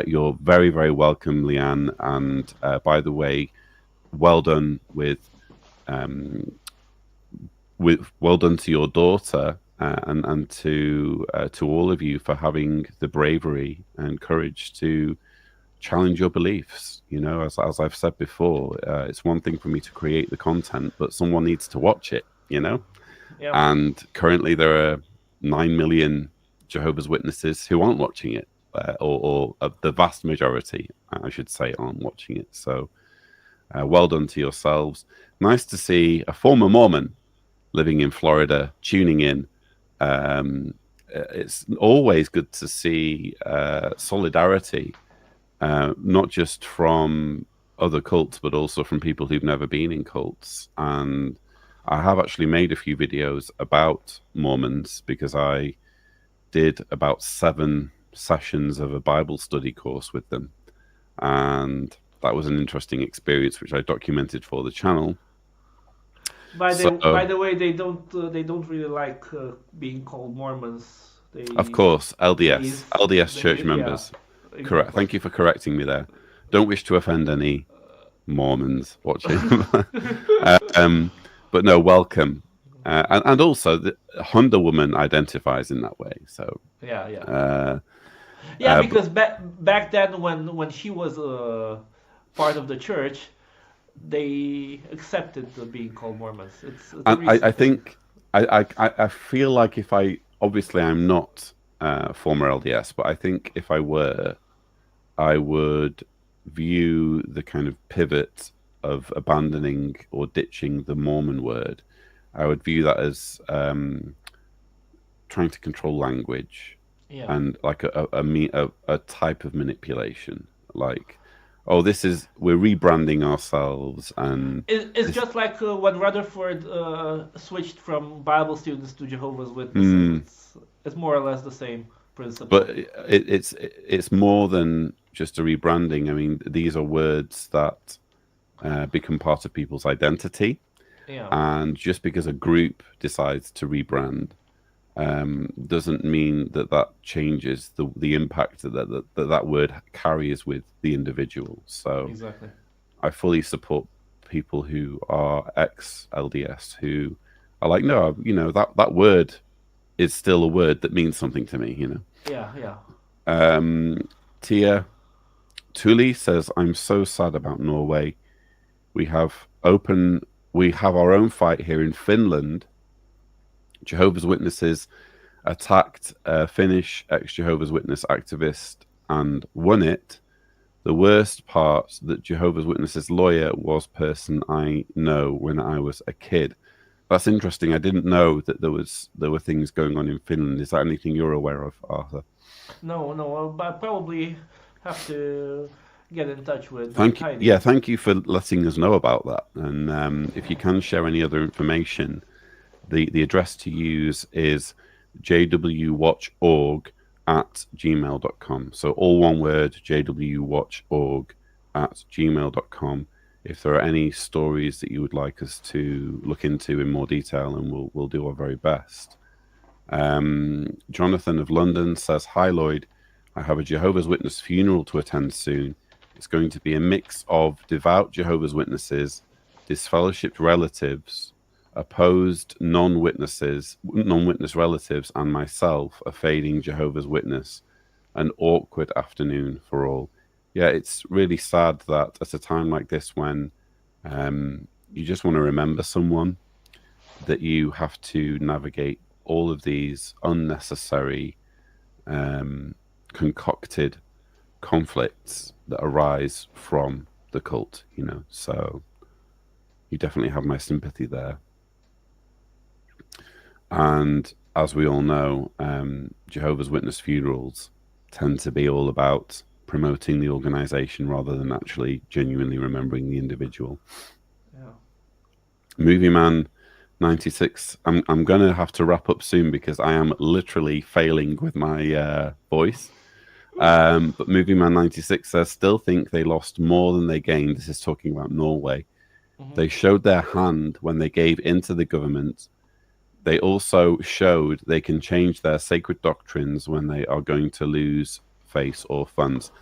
You're very, very welcome, Leanne. And by the way, well done well done to your daughter and to all of you for having the bravery and courage to challenge your beliefs. You know, as I've said before, it's one thing for me to create the content, but someone needs to watch it, you know? Yep. And currently there are 9 million Jehovah's Witnesses who aren't watching it, or the vast majority, I should say, aren't watching it. So well done to yourselves. Nice to see a former Mormon living in Florida tuning in. It's always good to see solidarity, not just from other cults, but also from people who've never been in cults. And I have actually made a few videos about Mormons because I did about 7 sessions of a Bible study course with them. And that was an interesting experience, which I documented for the channel. By the way, they don't really like being called Mormons. Of course, LDS church members. Yeah, correct. Thank you for correcting me there. Don't wish to offend any Mormons watching. But no, welcome. And also, the Honda woman identifies in that way. So yeah. Because back then, when she was part of the church, they accepted being called Mormons. I think I feel like if obviously I'm not former LDS, but I think if I were, I would view the kind of pivot of abandoning or ditching the Mormon word. I would view that as trying to control language, and like a type of manipulation, like, oh, we're rebranding ourselves. And it's just like when Rutherford switched from Bible students to Jehovah's Witnesses. It's more or less the same principle. But it's more than just a rebranding. I mean, these are words that become part of people's identity. Yeah. And just because a group decides to rebrand doesn't mean that changes the impact that word carries with the individual. So exactly. I fully support people who are ex-LDS who are like, no, you know, that word is still a word that means something to me, you know. Yeah. Tia Tuli says, I'm so sad about Norway. We have our own fight here in Finland. Jehovah's Witnesses attacked a Finnish ex-Jehovah's Witness activist and won it. The worst part, that Jehovah's Witnesses lawyer was person I know when I was a kid. That's interesting. I didn't know that there were things going on in Finland. Is that anything you're aware of, Arthur? No, but I probably have to get in touch with Heidi. Yeah, thank you for letting us know about that. And if you can share any other information, the address to use is jwwatchorg@gmail.com. So all one word, jwwatchorg@gmail.com. If there are any stories that you would like us to look into in more detail, and we'll do our very best. Jonathan of London says, hi Lloyd, I have a Jehovah's Witness funeral to attend soon. It's going to be a mix of devout Jehovah's Witnesses, disfellowshipped relatives, opposed non-witness relatives, and myself, a fading Jehovah's Witness. An awkward afternoon for all. yeah, it's really sad that at a time like this, when you just want to remember someone, that you have to navigate all of these unnecessary, concocted conflicts that arise from the cult, you know. So you definitely have my sympathy there. And as we all know, Jehovah's Witness funerals tend to be all about promoting the organization rather than actually genuinely remembering the individual. Yeah. Movie Man 96. I'm going to have to wrap up soon because I am literally failing with my voice. But Movie Man 96 says, still think they lost more than they gained. This is talking about Norway. They showed their hand when they gave into the government. They also showed they can change their sacred doctrines when they are going to lose face or funds.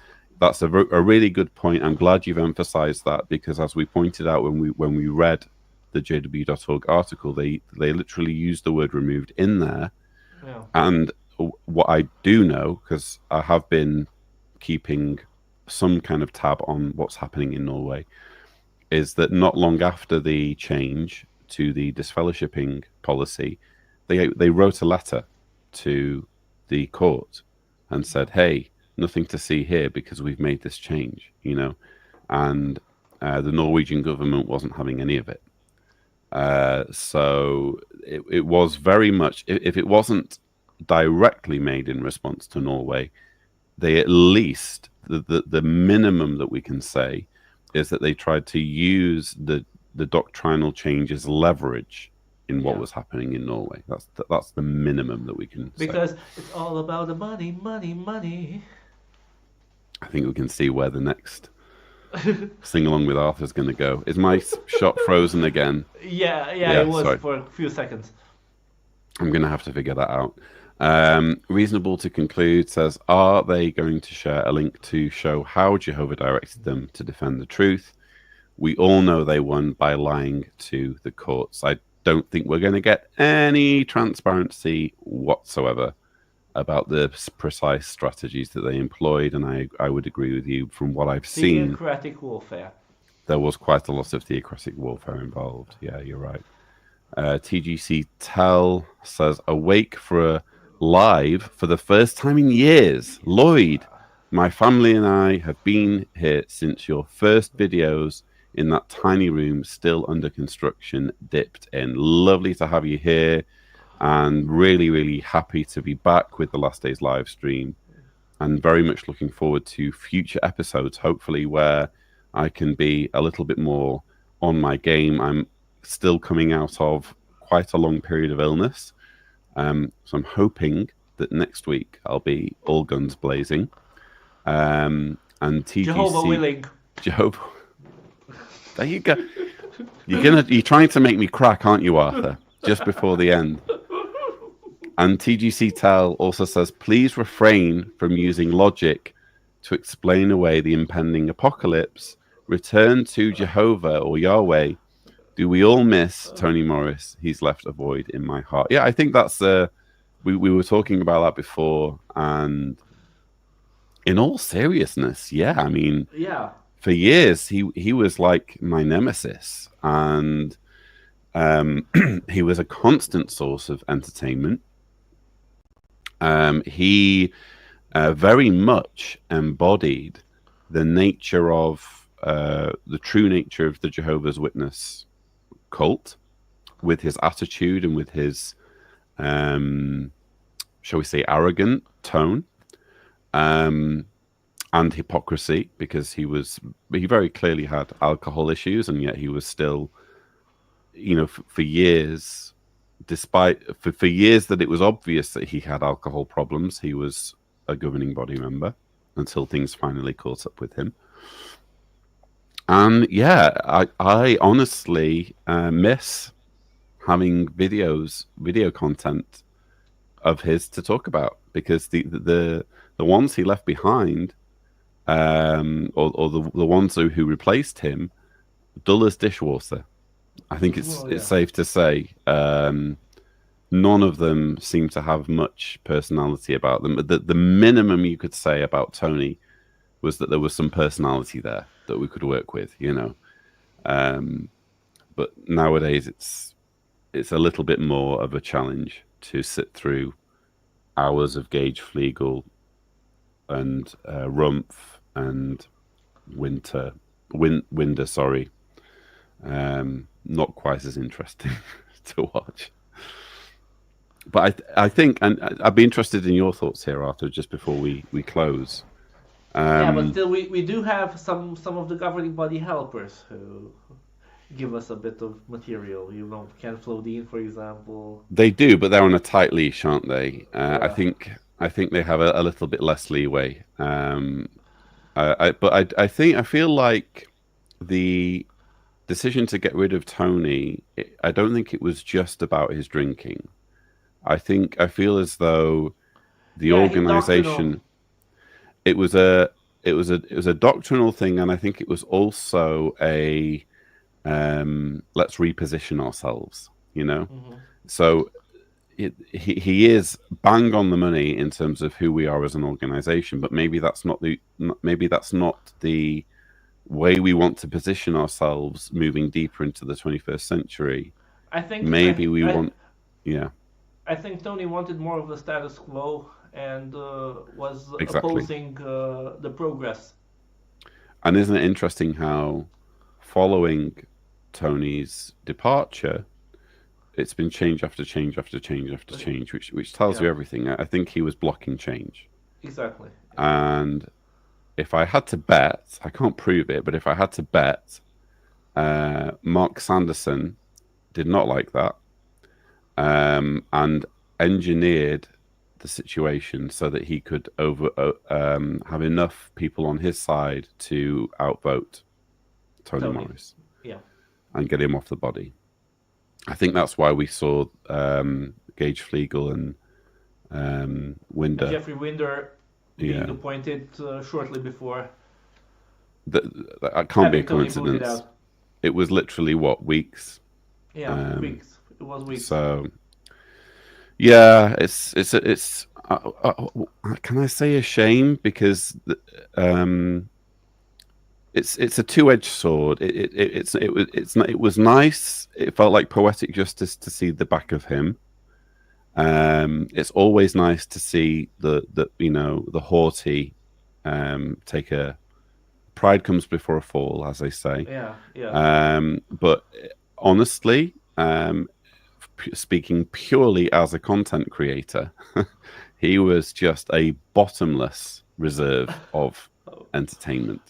That's a really good point. I'm glad you've emphasized that, because as we pointed out when we read the jw.org article, they literally used the word removed in there. Yeah. And what I do know, because I have been keeping some kind of tab on what's happening in Norway, is that not long after the change to the disfellowshipping policy, they wrote a letter to the court and said, hey, nothing to see here because we've made this change, you know. And the Norwegian government wasn't having any of it. So it was very much, if it wasn't directly made in response to Norway, they at least, the minimum that we can say is that they tried to use the doctrinal change as leverage in what was happening in Norway. That's the minimum that we can say. Because it's all about the money, money, money. I think we can see where the next sing along with Arthur's going to go. Is my shot frozen again? Yeah, it was sorry. for a few seconds. I'm going to have to figure that out. Reasonable to conclude says, are they going to share a link to show how Jehovah directed them to defend the truth? We all know they won by lying to the courts. I don't think we're going to get any transparency whatsoever about the precise strategies that they employed, and I would agree with you. From what I've seen, Theocratic warfare. There was quite a lot of theocratic warfare involved. Yeah, you're right. TGC Tell says, awake for a live for the first time in years. Lloyd, my family and I have been here since your first videos in that tiny room still under construction dipped in. Lovely to have you here, and really, really happy to be back with the Last Days live stream, and very much looking forward to future episodes, hopefully where I can be a little bit more on my game. I'm still coming out of quite a long period of illness, so I'm hoping that next week I'll be all guns blazing. And TGC, Jehovah willing. Jehovah. There you go. You're trying to make me crack, aren't you, Arthur? Just before the end. And TGC Tell also says, please refrain from using logic to explain away the impending apocalypse. Return to Jehovah or Yahweh. Do we all miss Tony Morris? He's left a void in my heart. Yeah, I think that's we were talking about that before, and in all seriousness, yeah, I mean, yeah, for years he was like my nemesis, and he was a constant source of entertainment. He very much embodied the nature of the true nature of the Jehovah's Witness cult, with his attitude and with his shall we say arrogant tone, and hypocrisy, because he very clearly had alcohol issues, and yet he was still, you know, for years, despite for years that it was obvious that he had alcohol problems, he was a governing body member until things finally caught up with him. And yeah, I honestly miss having video content of his to talk about, because the ones he left behind, or the ones who replaced him, dull as dishwater. I think it's safe to say none of them seem to have much personality about them. The minimum you could say about Tony was that there was some personality there that we could work with, you know. But nowadays it's a little bit more of a challenge to sit through hours of Gage Flegel and Rumpf and Winder, sorry. Not quite as interesting to watch. But I think, and I'd be interested in your thoughts here, Arthur, just before we close. Yeah, but still, we do have some of the governing body helpers who give us a bit of material. You know, Ken Flodine, for example. They do, but they're on a tight leash, aren't they? Yeah. I think they have a little bit less leeway. I feel like the decision to get rid of Tony, I don't think it was just about his drinking. I feel as though the organization, it was a doctrinal thing, and I think it was also a let's reposition ourselves, you know. Mm-hmm. So he is bang on the money in terms of who we are as an organization, but maybe that's not the way we want to position ourselves moving deeper into the 21st century. I think I think Tony wanted more of the status quo and was opposing the progress. And isn't it interesting how, following Tony's departure, it's been change after change after change after change, which tells you everything. I think he was blocking change. Exactly. And if I had to bet, I can't prove it, but if I had to bet, Mark Sanderson did not like that, and engineered the situation so that he could have enough people on his side to outvote Tony Morris, and get him off the body. I think that's why we saw Gage Flegel and Winder. Jeffrey Winder being appointed shortly before. That can't be a coincidence. It was literally weeks. Yeah, weeks. It was weeks. So, yeah, it's can I say a shame, because it's a two-edged sword. It was nice. It felt like poetic justice to see the back of him. It's always nice to see the haughty take a pride comes before a fall, as they say. Yeah. But honestly, speaking purely as a content creator, he was just a bottomless reserve of entertainment.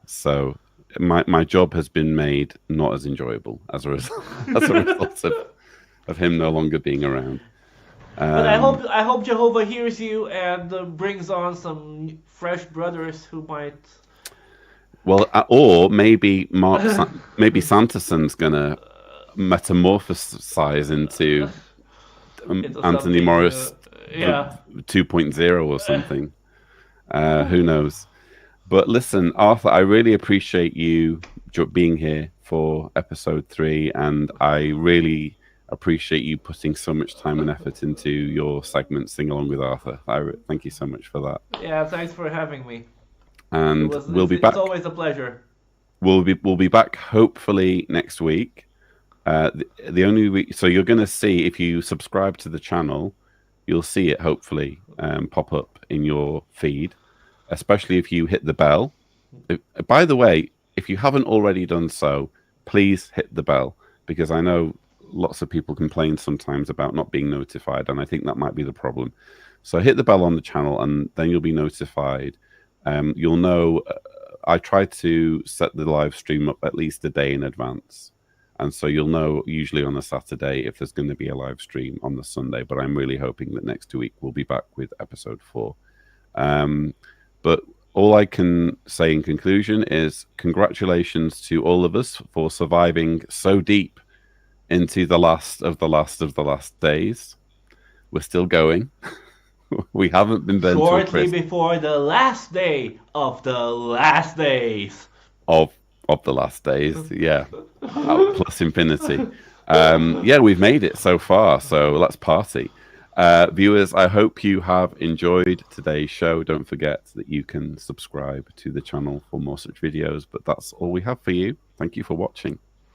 So my job has been made not as enjoyable as a result of him no longer being around. But I hope Jehovah hears you and brings on some fresh brothers who might. Well, or maybe maybe Sanderson's gonna metamorphosize into Anthony Morris 2.0 or something. Who knows? But listen, Arthur, I really appreciate you being here for episode 3, and I really appreciate you putting so much time and effort into your segment Sing Along with Arthur. Thank you so much for that. Yeah, thanks for having me. And we'll be back. It's always a pleasure. We'll be back hopefully next week. The only week, so you're going to see, if you subscribe to the channel, you'll see it hopefully pop up in your feed, especially if you hit the bell. By the way, if you haven't already done so, please hit the bell, because I know lots of people complain sometimes about not being notified, and I think that might be the problem. So hit the bell on the channel, and then you'll be notified. You'll know. I try to set the live stream up at least a day in advance, and so you'll know usually on a Saturday if there's going to be a live stream on the Sunday. But I'm really hoping that next week we'll be back with episode 4. But all I can say in conclusion is congratulations to all of us for surviving so deep into the last of the last days. We're still going. We haven't been burnt shortly before the last day of the last days of the last days. Yeah, plus infinity. Yeah, we've made it so far, so let's party. Viewers, I hope you have enjoyed today's show. Don't forget that you can subscribe to the channel for more such videos. But that's all we have for you. Thank you for watching.